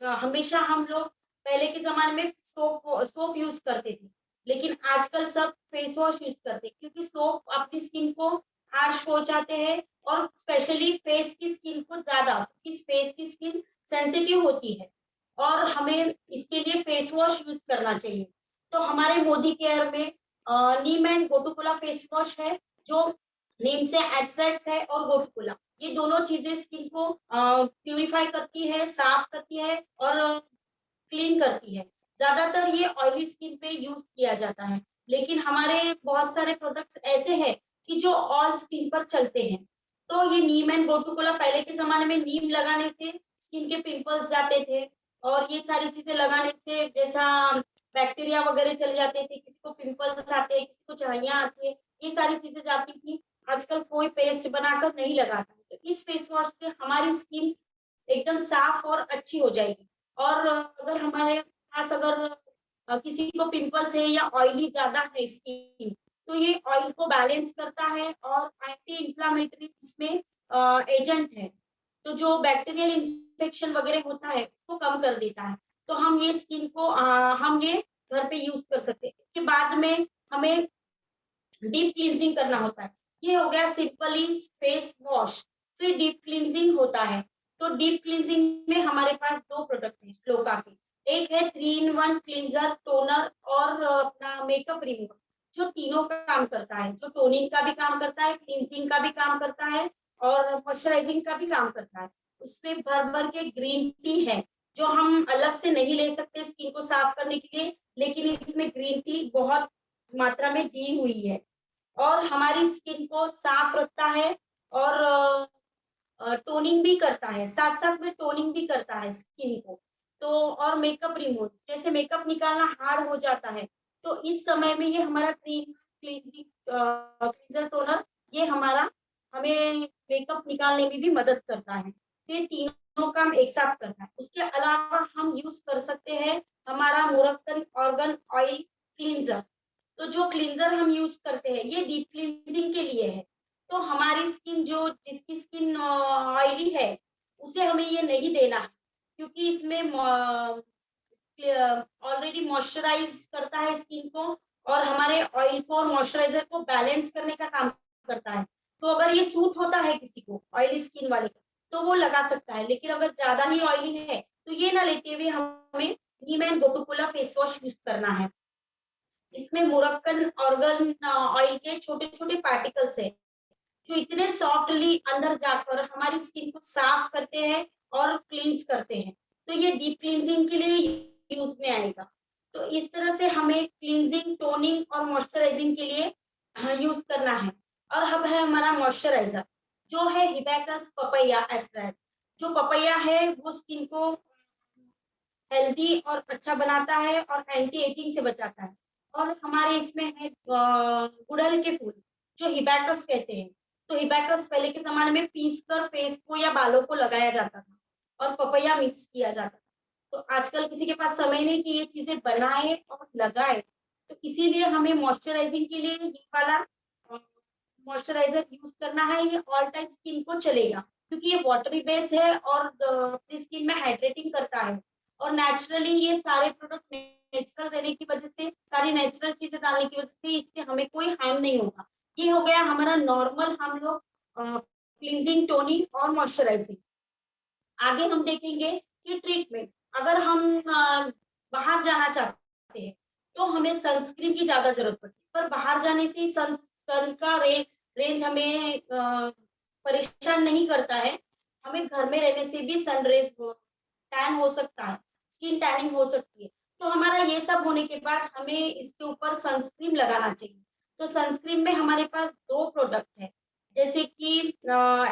हमेशा हम लोग पहले के जमाने में सोप यूज करते थे, लेकिन आजकल सब फेस वॉश यूज करते हैं, क्योंकि सोप अपनी स्किन को हार्श पहुंचाते हैं, और स्पेशली फेस की स्किन को ज्यादा, इस फेस की स्किन सेंसिटिव होती है, और हमें इसके लिए फेस वॉश यूज करना चाहिए। तो हमारे मोदी केयर में नीम एंड गोटुकोला फेस वॉश है, जो नीम से एक्सट्रैक्ट है, और गोटुकोला, ये दोनों चीजें स्किन को प्यूरिफाई करती है, साफ करती है और क्लीन करती है। ज्यादातर ये ऑयली स्किन पे यूज किया जाता है, लेकिन हमारे बहुत सारे प्रोडक्ट्स ऐसे हैं कि जो ऑल स्किन पर चलते हैं। तो ये नीम एंड गोटुकोला, पहले के जमाने में नीम लगाने से स्किन के पिंपल्स जाते थे, और ये सारी चीजें लगाने से जैसा बैक्टीरिया वगैरह चले जाते थे, किसी को पिंपल्स आते, किसी को झाइयां आती है, ये सारी चीजें जाती थी। आजकल कोई पेस्ट बनाकर नहीं लगाता, तो इस फेस वॉश से हमारी स्किन एकदम साफ और अच्छी हो जाएगी। और अगर हमारे पास अगर किसी को पिंपल्स है या ऑयली ज्यादा है स्किन, तो ये ऑयल को बैलेंस करता है, और एंटी इंफ्लामेटरी इसमें एजेंट है, तो जो बैक्टीरियल इन्फेक्शन वगैरह होता है उसको कम कर देता है। तो हम ये स्किन को हम ये घर पे यूज कर सकते हैं। इसके बाद में हमें डीप क्लींजिंग करना होता है। ये हो गया सिंपली फेस वॉश, फिर डीप क्लींजिंग होता है। तो डीप क्लींजिंग में हमारे पास दो प्रोडक्ट है श्लोका के, एक है 3-in-1 क्लींजर, टोनर और अपना मेकअप रिमूवर, जो तीनों का काम करता है, जो टोनिंग का भी काम करता है, क्लींजिंग का भी काम करता है और मॉइस्चराइजिंग का भी काम करता है। उसमें भर भर के ग्रीन टी है, जो हम अलग से नहीं ले सकते स्किन को साफ करने के लिए, लेकिन इसमें ग्रीन टी बहुत मात्रा में दी हुई है और हमारी स्किन को साफ रखता है और टोनिंग भी करता है, साथ साथ में टोनिंग भी करता है स्किन को। तो और मेकअप रिमूव, जैसे मेकअप निकालना हार्ड हो जाता है, तो इस समय में ये हमारा क्रीम क्लींजिंग क्लींजर टोनर ये हमारा हमें मेकअप निकालने में भी मदद करता है। तो ये तीनों काम एक साथ करता है। उसके अलावा हम यूज कर सकते हैं हमारा मोरक्कन ऑर्गन ऑयल क्लींजर। तो जो क्लींजर हम यूज करते हैं ये डीप क्लींजिंग के लिए है। तो हमारी स्किन जो जिसकी स्किन ऑयली है उसे हमें ये नहीं देना है, क्योंकि इसमें ऑलरेडी मॉइस्चराइज करता है स्किन को और हमारे ऑयल को और मॉइस्चराइजर को बैलेंस करने का काम करता है। तो अगर ये सूट होता है किसी को ऑयली स्किन वाले को तो वो लगा सकता है, लेकिन अगर ज्यादा ही ऑयली है तो ये ना लेते हुए हमें नीम एंड गोटुकोला फेस वॉश यूज करना है। इसमें मोरक्कन ऑर्गन ऑयल के छोटे छोटे पार्टिकल्स है जो इतने सॉफ्टली अंदर जाकर हमारी स्किन को साफ करते हैं और क्लींस करते हैं। तो ये डीप क्लींजिंग के लिए यूज में आएगा। तो इस तरह से हमें क्लींजिंग, टोनिंग और मॉइस्चराइजिंग के लिए यूज करना है। और अब है हमारा मॉइस्चराइजर जो है हिबिस्कस पपैया एक्सट्रैक्ट। जो पपैया है वो स्किन को हेल्दी और अच्छा बनाता है और एंटी एजिंग से बचाता है। और हमारे इसमें है गुड़हल के फूल जो हिबिस्कस कहते हैं। तो हिबिस्कस पहले के जमाने में पीस कर फेस को या बालों को लगाया जाता था और पपैया मिक्स किया जाता था। तो आजकल किसी के पास समय नहीं कि ये चीजें बनाए और लगाए, तो इसीलिए हमें मॉइस्चराइजिंग के लिए ये वाला मॉइस्चराइजर यूज करना है। ये ऑल टाइम स्किन को चलेगा क्योंकि ये वाटरी बेस है और अपनी स्किन में हाइड्रेटिंग करता है और नेचुरली ये सारे प्रोडक्ट नेचुरल रहने की वजह से, सारी नेचुरल चीजें डालने की वजह से इससे हमें कोई हार्म नहीं होगा। ये हो गया हमारा नॉर्मल हम लोग क्लींजिंग, टोनिंग और मॉइस्चराइजिंग। आगे हम देखेंगे कि ट्रीटमेंट। अगर हम बाहर जाना चाहते हैं तो हमें सनस्क्रीन की ज्यादा जरूरत पड़ती है, पर बाहर जाने से सन का रेंज हमें परेशान नहीं करता है। हमें घर में रहने से भी सन रेज टैन हो सकता है, स्किन टैनिंग हो सकती है। तो हमारा ये सब होने के बाद हमें इसके ऊपर सनस्क्रीन लगाना चाहिए। तो सनस्क्रीन में हमारे पास दो प्रोडक्ट है, जैसे कि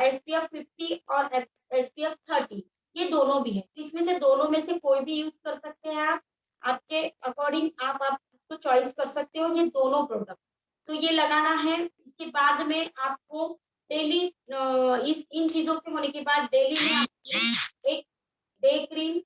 SPF 50 और SPF 30, ये दोनों भी है। तो इसमें से दोनों में से कोई भी यूज कर सकते हैं आप, आपके अकॉर्डिंग आप इसको चॉइस कर सकते हो। ये दोनों प्रोडक्ट तो ये लगाना है। इसके बाद में आपको डेली इन चीजों के होने के बाद डेली में आपको एक डे क्रीम,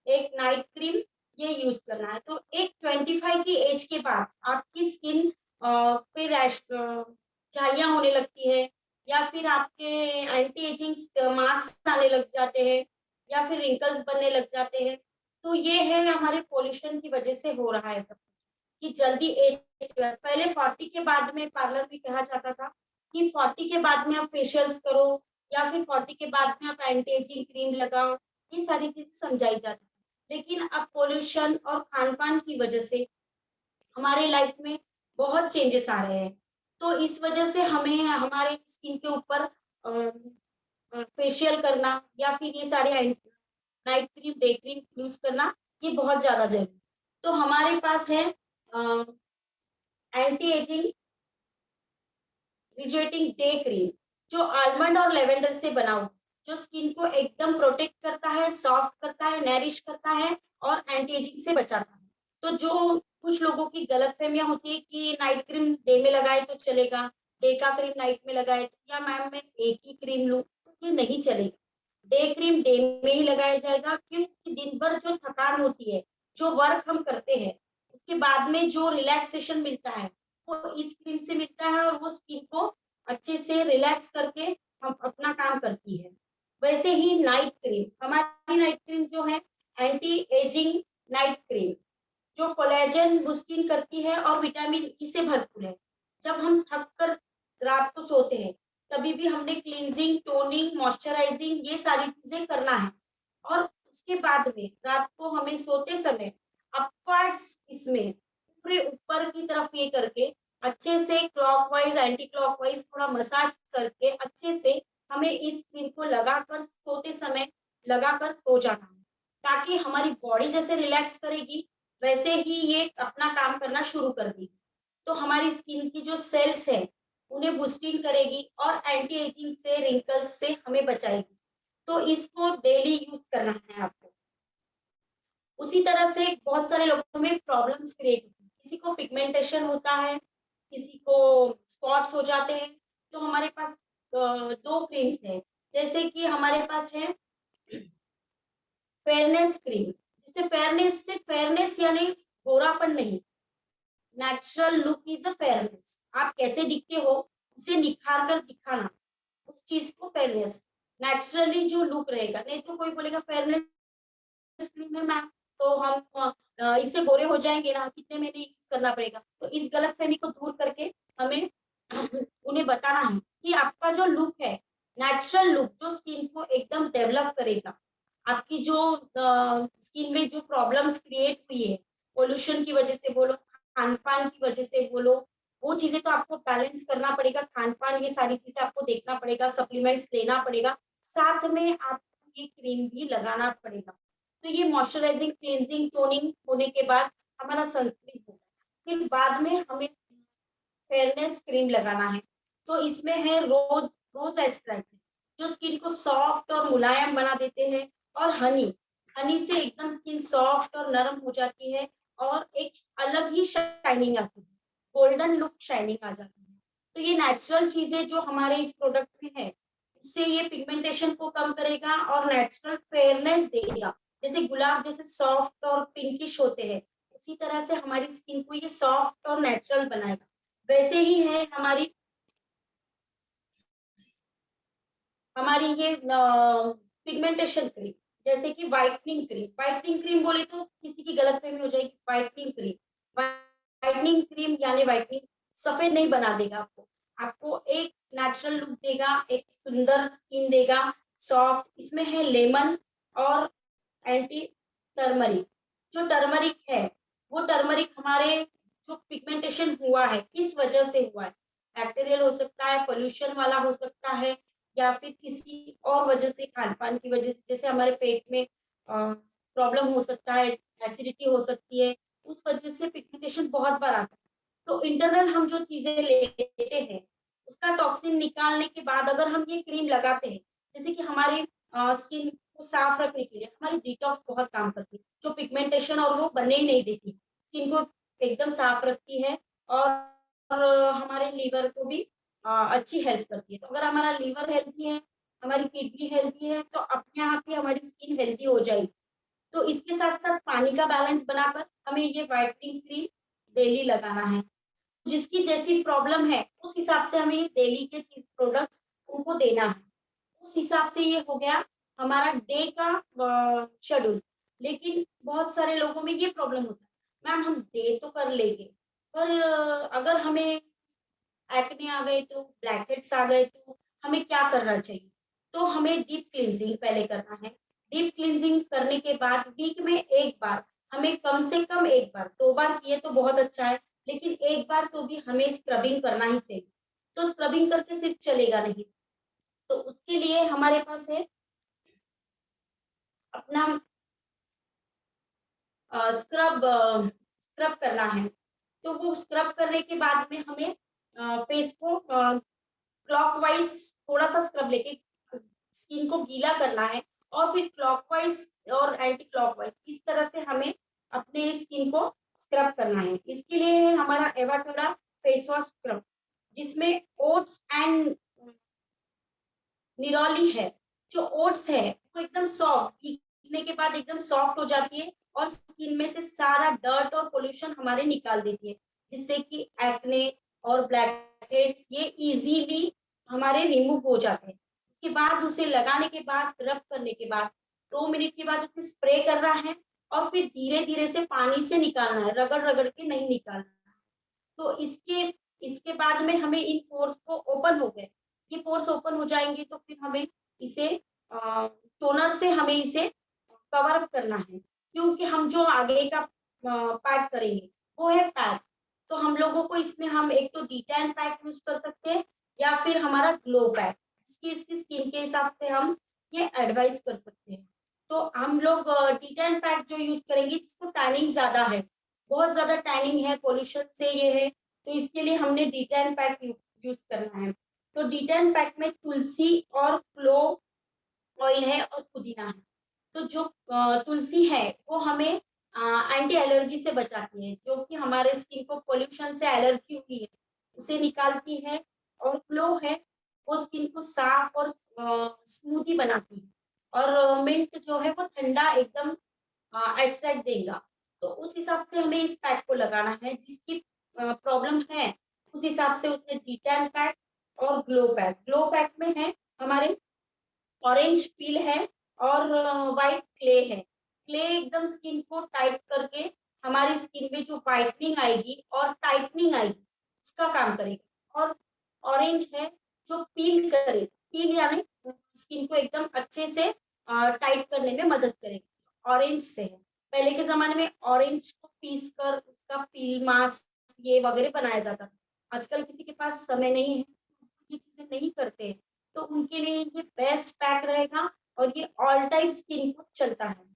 एक नाइट क्रीम ये यूज करना है। तो एक 25 की एज के बाद आपकी स्किन पे रैश झाइयाँ होने लगती है या फिर आपके एंटी एजिंग मार्क्स आने लग जाते हैं या फिर रिंकल्स बनने लग जाते हैं। तो ये है हमारे पोल्यूशन की वजह से हो रहा है सब कि जल्दी एज। पहले 40 के बाद में पार्लर भी कहा जाता था कि 40 के बाद में आप फेशियल्स करो या फिर 40 के बाद में आप एंटी एजिंग क्रीम लगाओ, ये सारी चीजें समझाई जाती है। लेकिन अब पोल्यूशन और खान पान की वजह से हमारे लाइफ में बहुत चेंजेस आ रहे हैं। तो इस वजह से हमें हमारे स्किन के ऊपर फेशियल करना या फिर ये सारे night cream, day cream use करना ये बहुत ज्यादा जरूरी। तो हमारे पास है एंटी एजिंग रिजुवेटिंग डे क्रीम जो आलमंड और लेवेंडर से बना हुआ, जो स्किन को एकदम प्रोटेक्ट करता है, सॉफ्ट करता है, नरिश करता है और एंटी एजिंग से बचाता है। तो जो कुछ लोगों की गलतफहमियां होती है कि नाइट क्रीम डे में लगाए तो चलेगा, डे का क्रीम नाइट में लगाए, या मैम मैं एक ही क्रीम लूं, तो ये नहीं चलेगा। डे क्रीम डे में ही लगाया जाएगा क्योंकि दिन भर जो थकान होती है, जो वर्क हम करते हैं, उसके बाद में जो रिलैक्सेशन मिलता है वो इस क्रीम से मिलता है और वो स्किन को अच्छे से रिलैक्स करके हम अपना काम करती है। वैसे ही नाइट क्रीम, हमारी नाइट क्रीम जो है एंटी एजिंग नाइट क्रीम जो कोलेजन बूस्टिंग करती है और विटामिन ई से भरपूर है। जब हम थक कर रात को सोते हैं तभी भी हमने क्लींजिंग, टोनिंग, मॉइस्चराइजिंग ये सारी चीजें करना है। और उसके बाद में रात को हमें सोते समय अपवर्ड्स इसमें पूरे ऊपर की तरफ ये करके अच्छे से क्लॉकवाइज एंटी क्लॉकवाइज थोड़ा मसाज करके अच्छे से हमें इस क्रीम को लगाकर सोते समय लगाकर सो जाना है, ताकि हमारी बॉडी जैसे रिलैक्स करेगी वैसे ही ये अपना काम करना शुरू कर देगी। तो हमारी स्किन की जो सेल्स है उन्हें बूस्टिंग करेगी और एंटी एजिंग से, रिंकल्स से हमें बचाएगी। तो इसको डेली यूज करना है आपको। उसी तरह से बहुत सारे लोगों में प्रॉब्लम्स क्रिएट होती है, किसी को पिगमेंटेशन होता है, किसी को स्पॉट्स हो जाते हैं। तो हमारे पास दो क्रीम्स है, जैसे कि हमारे पास है फेयरनेस क्रीम, जिससे फेयरनेस यानी गोरापन नहीं, natural look is a fairness. आप कैसे दिखते हो उसे निखार कर दिखाना, उस चीज को फेयरनेस, नेचुरली जो लुक रहेगा। नहीं तो कोई बोलेगा फेयरनेस क्रीम है मैम तो हम इससे गोरे हो जाएंगे ना, कितने में यूज करना पड़ेगा। तो इस गलतफहमी को दूर करके हमें उन्हें बताना है कि आपका जो लुक है, नेचुरल लुक जो स्किन को एकदम डेवलप करेगा। आपकी जो स्किन में जो प्रॉब्लम्स क्रिएट हुई है, पोल्यूशन की वजह से बोलो, खान पान की वजह से बोलो, वो चीजें तो आपको बैलेंस करना पड़ेगा। खान पान ये सारी चीजें आपको देखना पड़ेगा, सप्लीमेंट्स लेना पड़ेगा, साथ में आपको ये क्रीम भी लगाना पड़ेगा। तो ये मॉइस्चराइजिंग, क्लींजिंग, टोनिंग होने के बाद हमारा सनस्क्रीन होगा, फिर बाद में हमें फेयरनेस क्रीम लगाना है। तो इसमें है रोज एक्सट्रैक्ट, जो स्किन को सॉफ्ट और मुलायम बना देते हैं, और हनी से एकदम स्किन सॉफ्ट और नरम हो जाती है और एक अलग ही शाइनिंग आती है, गोल्डन लुक शाइनिंग आ जाती है। तो ये नेचुरल चीजें जो हमारे इस प्रोडक्ट में है, उससे ये पिगमेंटेशन को कम करेगा और नेचुरल फेयरनेस देगा। जैसे गुलाब जैसे सॉफ्ट और पिंकिश होते हैं, उसी तरह से हमारी स्किन को ये सॉफ्ट और नेचुरल बनाएगा। वैसे ही है हमारी ये पिगमेंटेशन क्रीम, जैसे कि व्हाइटनिंग क्रीम बोले तो किसी की गलतफहमी हो जाएगी। व्हाइटनिंग क्रीम यानी व्हाइटनिंग सफेद नहीं बना देगा, आपको एक नेचुरल लुक देगा, एक सुंदर स्किन देगा, सॉफ्ट। इसमें है लेमन और एंटी टर्मरिक। जो टर्मरिक है वो टर्मरिक हमारे जो पिगमेंटेशन हुआ है किस वजह से हुआ है, बैक्टीरियल हो सकता है, पोल्यूशन वाला हो सकता है, या फिर किसी और वजह से, खान पान की वजह से, जैसे हमारे पेट में प्रॉब्लम हो सकता है, एसिडिटी हो सकती है, उस वजह से पिगमेंटेशन बहुत बार आता है। तो इंटरनल हम जो चीजें लेते हैं उसका टॉक्सिन निकालने के बाद अगर हम ये क्रीम लगाते हैं, जैसे कि हमारी स्किन को साफ रखने के लिए हमारी डिटॉक्स बहुत काम करती है, जो पिगमेंटेशन और वो बनने ही नहीं देती, स्किन को एकदम साफ रखती है, और हमारे लीवर को भी अच्छी हेल्प करती है। तो अगर हमारा लीवर हेल्थी है, हमारी किडनी हेल्थी है, तो अपने आप ही हमारी स्किन हेल्थी हो जाएगी। तो इसके साथ साथ पानी का बैलेंस बनाकर हमें ये व्हाइटनिंग क्रीम डेली लगाना है। जिसकी जैसी प्रॉब्लम है उस हिसाब से हमें ये डेली के चीज प्रोडक्ट्स उनको देना है। उस हिसाब से ये हो गया हमारा डे का शेड्यूल। लेकिन बहुत सारे लोगों में ये प्रॉब्लम होता है, मैम हम डे तो कर लेंगे, पर अगर हमें एक्ने आ गए तो, ब्लैकहेड्स आ गए तो हमें क्या करना चाहिए? तो हमें डीप क्लींजिंग पहले करना है। डीप क्लींजिंग करने के बाद वीक में एक बार, हमें कम से कम एक बार, 2 बार किए तो बहुत अच्छा है, लेकिन एक बार तो भी हमें स्क्रबिंग करना ही चाहिए। तो स्क्रबिंग करके सिर्फ चलेगा नहीं, तो उसके लिए हमारे पास है अपना स्क्रब करना है। तो वो स्क्रब करने के बाद में हमें फेस को क्लॉकवाइज थोड़ा सा स्क्रब लेके स्किन को गीला करना है, और फिर क्लॉकवाइज और एंटी क्लॉकवाइज इस तरह से हमें अपने स्किन को स्क्रब करना है। इसके लिए है हमारा एवाटोरा फेस वॉश स्क्रब, जिसमें ओट्स एंड निरोली है। जो ओट्स है वो एकदम सॉफ्ट, पीने के बाद एकदम सॉफ्ट हो जाती है और स्किन में से सारा डर्ट और पोल्यूशन हमारे निकाल देती है, जिससे कि एक्ने और ब्लैकहेड्स ये इजीली हमारे रिमूव हो जाते हैं। उसके बाद उसे लगाने के बाद, रब करने के बाद 2 मिनट के बाद उसे स्प्रे करना है, और फिर धीरे धीरे से पानी से निकालना है, रगड़ रगड़ के नहीं निकालना है। तो इसके बाद में हमें इन पोर्स को ओपन हो गए, ये पोर्स ओपन हो जाएंगे तो फिर हमें इसे टोनर से हमें इसे कवर अप करना है, क्योंकि हम जो आगे का पार्ट करेंगे वो है पैक। तो हम लोग लोगों को इसमें हम एक तो D10 पैक यूज कर सकते हैं या फिर हमारा ग्लो पैक, इसकी स्किन के हिसाब से हम ये एडवाइस कर सकते हैं। तो हम लोग D10 पैक जो यूज करेंगे जिसको टैनिंग ज्यादा है, बहुत ज्यादा टैनिंग है, पोल्यूशन से ये है, तो इसके लिए हमने D10 पैक यूज करना है। तो D10 पैक में तुलसी और क्लोव ऑयल है और पुदीना है। तो जो तुलसी है वो हमें एंटी एलर्जी से बचाती है, जो कि हमारे स्किन को पोल्यूशन से एलर्जी हुई है उसे निकालती है, और क्लोव है वो स्किन को साफ और स्मूदी बनाती है, और मिंट जो है वो ठंडा एकदम एक्सट्रैक्ट देगा। तो उस हिसाब से हमें इस पैक को लगाना है, जिसकी प्रॉब्लम है उस हिसाब से उसने D10 पैक और ग्लो पैक में है हमारे ऑरेंज पील है और वाइट क्ले है। क्ले एकदम स्किन को टाइट करके हमारी स्किन में जो वाइटनिंग आएगी और टाइटनिंग आएगी उसका काम करेगा, और ऑरेंज है जो पील करेगा, पील यानी स्किन को एकदम अच्छे से टाइट करने में मदद करेगी, ऑरेंज से है। पहले के जमाने में ऑरेंज को पीस कर उसका पील मास्क ये वगैरह बनाया जाता था। आजकल किसी के पास समय नहीं है, ये चीजें नहीं करते हैं, तो उनके लिए ये बेस्ट पैक रहेगा और ये ऑल टाइम स्किन को चलता है।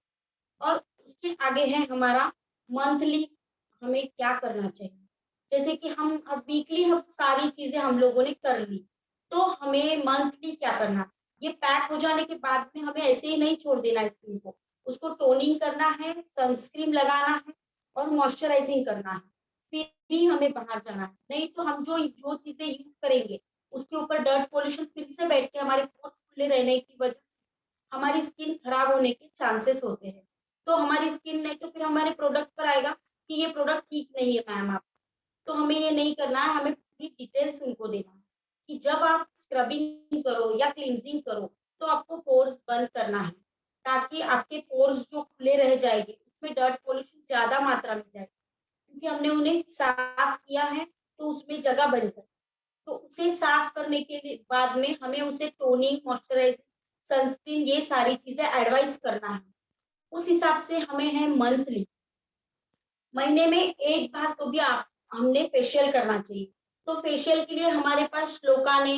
और उसके आगे है हमारा मंथली हमें क्या करना चाहिए। जैसे कि हम अब वीकली हम सारी चीजें हम लोगों ने कर ली, तो हमें मंथली क्या करना, ये पैक हो जाने के बाद में हमें ऐसे ही नहीं छोड़ देना स्किन को, उसको टोनिंग करना है, सनस्क्रीन लगाना है और मॉइस्चराइजिंग करना है, फिर ही हमें बाहर जाना है। नहीं तो हम जो चीजें यूज करेंगे उसके ऊपर डर्ट पॉल्यूशन फिर से बैठ के हमारे पोर्स खुले रहने की वजह से हमारी स्किन खराब होने के चांसेस होते हैं। तो हमारी स्किन नहीं तो फिर हमारे प्रोडक्ट पर आएगा कि ये प्रोडक्ट ठीक नहीं है मैम आप, तो हमें ये नहीं करना है। हमें पूरी डिटेल्स उनको देना है कि जब आप स्क्रबिंग करो या क्लींजिंग करो तो आपको पोर्स बंद करना है, ताकि आपके पोर्स जो खुले रह जाएंगे उसमें डर्ट पॉल्यूशन ज्यादा मात्रा में जाएगी, क्योंकि हमने उन्हें साफ किया है तो उसमें जगह बन जाए। तो उसे साफ करने के बाद में हमें उसे टोनिंग, मॉइस्चराइजिंग, सनस्क्रीन ये सारी चीजें एडवाइस करना है। उस हिसाब से हमें है मंथली, महीने में एक बार तो भी हमने फेशियल करना चाहिए। तो फेशियल के लिए हमारे पास श्लोका ने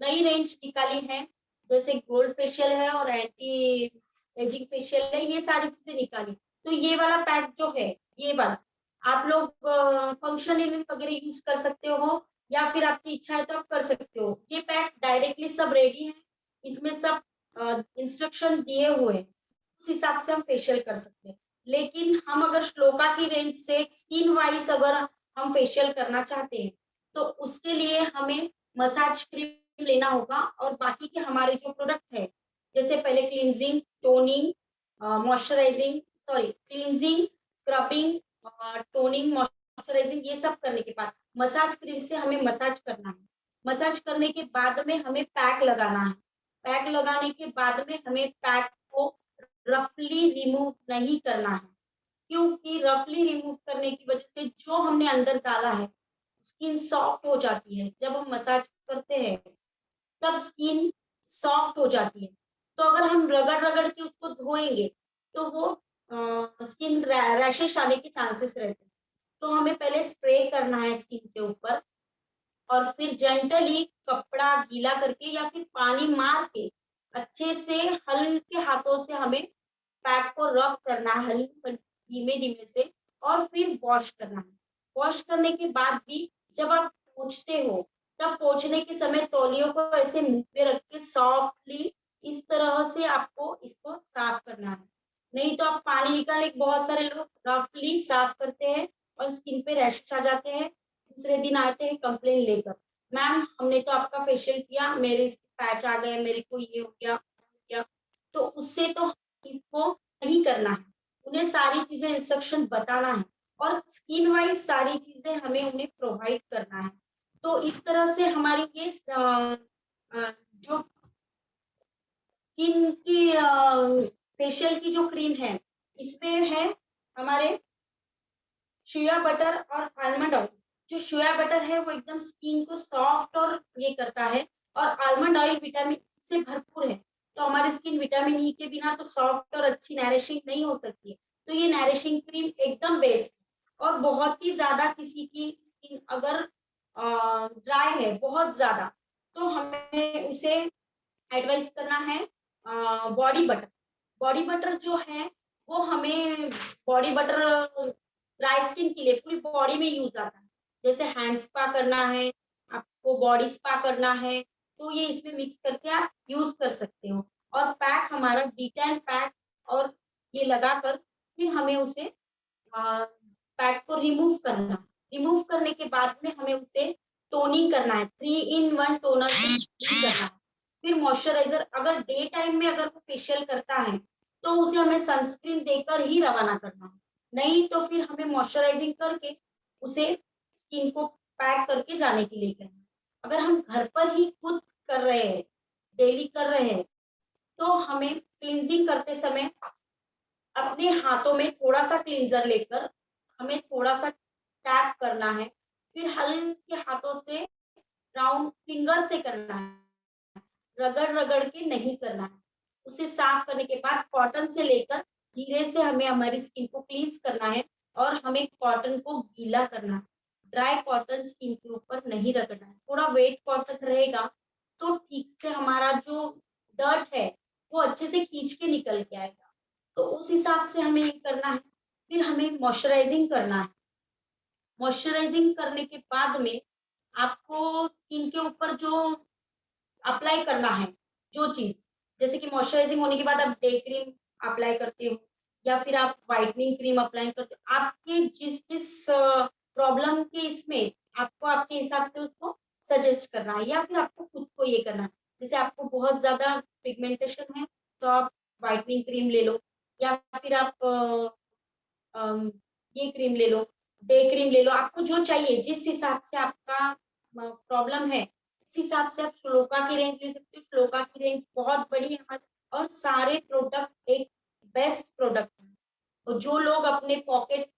नई रेंज निकाली है, जैसे गोल्ड फेशियल है और एंटी एजिंग फेशियल है, ये सारी चीजें निकाली। तो ये वाला पैक जो है, ये वाला आप लोग फंक्शन इवेंट वगैरह यूज कर सकते हो, या फिर आपकी इच्छा है तो आप कर सकते हो। ये पैक डायरेक्टली सब रेडी है, इसमें सब इंस्ट्रक्शन दिए हुए हैं, उस हिसाब से हम फेशियल कर सकते हैं। लेकिन हम अगर श्लोका की रेंज से स्किन वाइज अगर हम फेशियल करना चाहते हैं तो उसके लिए हमें मसाज क्रीम लेना होगा, और बाकी के हमारे जो प्रोडक्ट है जैसे पहले cleansing, toning, moisturising, cleansing, scrubbing, toning, moisturising, ये सब करने के बाद मसाज क्रीम से हमें मसाज करना है। मसाज करने के बाद में हमें पैक लगाना है। पैक लगाने के बाद में हमें पैक को रफली रिमूव नहीं करना है, क्योंकि रफली रिमूव करने की वजह से जो हमने अंदर डाला है स्किन सॉफ्ट हो जाती है। जब हम मसाज करते हैं तब स्किन सॉफ्ट हो जाती है, तो अगर हम रगड़ रगड़ के उसको धोएंगे तो वो स्किन रैशेस आने के चांसेस रहते हैं। तो हमें पहले स्प्रे करना है स्किन के ऊपर, और फिर जेंटली कपड़ा गीला करके या फिर पानी मार के अच्छे से हल्के हाथों से हमें पैक को रब करना है, धीमे धीमे से, और फिर वॉश करना है। वॉश करने के बाद भी जब आप पोंछते हो तब पोंछने के समय तौलियों को ऐसे मुंह पे रख के सॉफ्टली इस तरह से आपको इसको साफ करना है। नहीं तो आप पानी निकालने के बहुत सारे लोग रफली साफ करते हैं और स्किन पे रैशेस आ जाते हैं, दूसरे दिन आते हैं कंप्लेन लेकर, मैम हमने तो आपका फेशियल किया, मेरे पैच आ गए, मेरे को ये हो गया। तो उससे तो इसको नहीं करना है, उन्हें सारी चीजें इंस्ट्रक्शन बताना है और स्किन वाइज सारी चीजें हमें उन्हें प्रोवाइड करना है। तो इस तरह से हमारी ये जो स्किन की फेशियल की जो क्रीम है इसमें है हमारे शिया बटर और आलमंड ऑयल। जो शिया बटर है वो एकदम स्किन को सॉफ्ट और ये करता है, और आलमंड ऑयल विटामिन से भरपूर है, तो हमारी स्किन विटामिन ई के बिना तो सॉफ्ट और अच्छी नरिशिंग नहीं हो सकती है। तो ये नरिशिंग क्रीम एकदम बेस्ट है। और बहुत ही ज्यादा किसी की स्किन अगर ड्राई है बहुत ज्यादा, तो हमें उसे एडवाइस करना है बॉडी बटर। बॉडी बटर जो है वो हमें बॉडी बटर ड्राई स्किन के लिए पूरी बॉडी में यूज आता है। जैसे हैंड स्पा करना है, आपको बॉडी स्पा करना है, तो ये इसमें मिक्स करके आप यूज कर सकते हो। और पैक हमारा D10 पैक, और ये लगाकर फिर हमें उसे पैक को रिमूव करना। रिमूव करने के बाद में हमें उसे टोनिंग करना है, 3-in-1 टोनर करना है। फिर मॉइस्चराइजर, अगर डे टाइम में अगर वो फेशियल करता है तो उसे हमें सनस्क्रीन देकर ही रवाना करना है, नहीं तो फिर हमें मॉइस्चराइजिंग करके उसे स्किन को पैक करके जाने के लिए करना है। अगर हम घर पर ही खुद कर रहे हैं, डेली कर रहे हैं, तो हमें क्लींजिंग करते समय अपने हाथों में थोड़ा सा क्लींजर लेकर हमें थोड़ा सा टैप करना है, फिर हल्के हाथों से राउंड फिंगर से करना है, रगड़ रगड़ के नहीं करना है। उसे साफ करने के बाद कॉटन से लेकर धीरे से हमें हमारी स्किन को क्लींस करना है, और हमें कॉटन को गीला करना है। ड्राई कॉटन स्किन के ऊपर नहीं रगड़ना है। थोड़ा वेट कॉटन रहेगा तो ठीक से हमारा जो डर्ट है वो अच्छे से खींच के निकल के आएगा, तो उस हिसाब से हमें ये करना है। फिर हमें मॉइस्चराइजिंग करना है। मॉइस्चराइजिंग करने के बाद में आपको स्किन के ऊपर जो अप्लाई करना है, जो चीज, जैसे कि मॉइस्चराइजिंग होने के बाद आप डे क्रीम अप्लाई करते हो या फिर आप व्हाइटनिंग क्रीम अप्लाई करते हो, आपके जिस जिस प्रॉब्लम के इसमें आपको आपके हिसाब से उसको सजेस्ट करना है, या फिर आपको खुद को ये करना है। जैसे आपको बहुत ज्यादा पिगमेंटेशन है तो आप व्हाइटनिंग क्रीम ले लो, या फिर आप ये क्रीम ले लो, डे क्रीम ले लो, आपको जो चाहिए जिस हिसाब से आपका प्रॉब्लम है उस हिसाब से आप श्लोका की रेंज ले सकते हो। श्लोका की रेंज बहुत बड़ी है और सारे प्रोडक्ट एक बेस्ट प्रोडक्ट है, और जो लोग अपने पॉकेट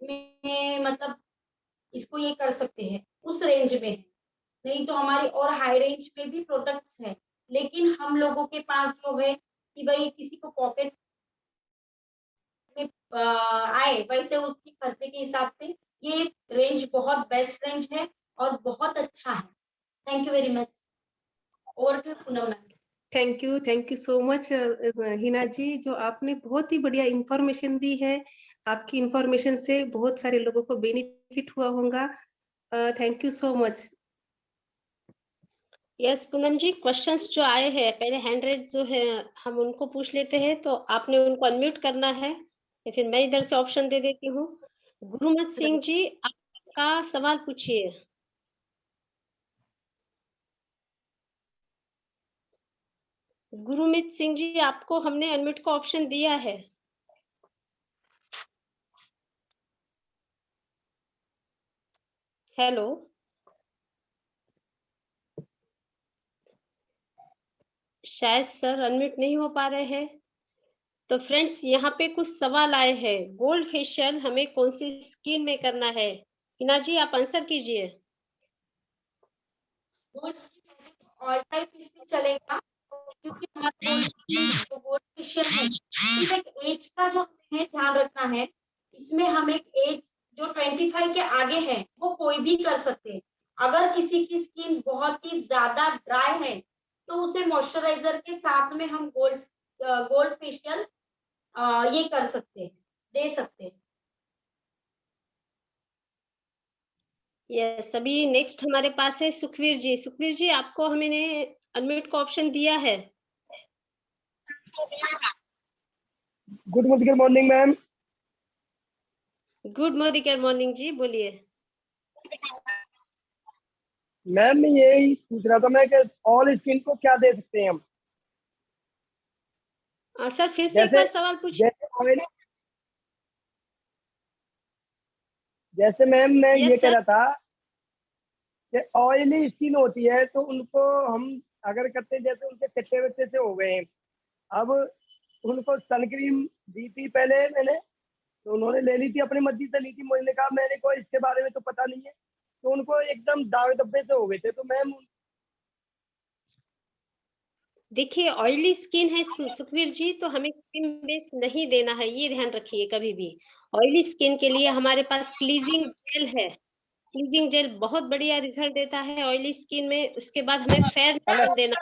में मतलब इसको ये कर सकते हैं उस रेंज में है। नहीं तो हमारी और हाई रेंज में भी प्रोडक्ट्स हैं, लेकिन हम लोगों के पास जो है कि भाई किसी को पॉकेट में आए वैसे उसकी खर्चे के हिसाब से ये रेंज बहुत बेस्ट रेंज है और बहुत अच्छा है। Thank you very much. Over to Poonam ma'am. Thank you so much Hina ji, जो आपने बहुत ही बढ़िया इंफॉर्मेशन दी है। आपकी इंफॉर्मेशन से बहुत सारे लोगों को बेनिफिट हुआ होगा। Thank you so much. Yes Poonam ji, questions जो आए हैं पहले हैंड रेज जो है हम उनको पूछ लेते हैं, तो आपने उनको अनम्यूट करना है या फिर मैं इधर से ऑप्शन दे देती हूँ। गुरुमत सिंह जी, आपका सवाल पूछिए। गुरुमीत सिंह जी, आपको हमने अनम्यूट का ऑप्शन दिया है। हेलो, शायद सर अनम्यूट नहीं हो पा रहे हैं। तो फ्रेंड्स, यहाँ पे कुछ सवाल आए हैं। गोल्ड फेशियल हमें कौन सी स्किन में करना है? हिना जी, आप आंसर कीजिए। ऑल टाइप इसमें चलेगा, क्योंकि हमारा गोल्ड फेशियल है सिर्फ एक एज का जो हमें ध्यान रखना है। इसमें हम एक एज जो 25 के आगे है वो कोई भी कर सकते हैं। अगर किसी की स्किन बहुत ही ज्यादा ड्राई है तो उसे मॉइस्चराइजर के साथ में हम गोल्ड फेशियल ये कर सकते हैं, दे सकते हैं। यस, अभी नेक्स्ट हमारे पास है सुखवीर जी। सुखवीर जी, आपको हमने अनम्यूट का ऑप्शन दिया है। Good morning ma'am. Good morning जी, बोलिए। मैम मैं यही पूछ रहा था मैं कि ऑल स्किन को क्या दे सकते हैं हम? सर फिर से एक बार सवाल पूछिए। जैसे मैम मैं ये यस कह सर। रहा था कि ऑयली स्किन होती है तो उनको हम अगर करते हैं, जैसे उनके चट्टे बच्चे से हो गए हैं, अब उनको सनक्रीम दी थी पहले मैंने, तो उन्होंने ले ली थी, अपनी मर्जी से ली थी। मुझे कहा मैंने कोई इसके बारे में तो पता नहीं है, तो उनको एकदम दाग धब्बे से हो गए थे। तो मैम देखिए, ऑयली स्किन है सुखवीर जी, तो हमें क्रीम बेस नहीं देना है, ये ध्यान रखिए कभी भी। ऑयली स्किन के लिए हमारे पास क्लीजिंग जेल है। क्लीजिंग जेल बहुत बढ़िया रिजल्ट देता है ऑयली स्किन में। उसके बाद हमें फेयर देना।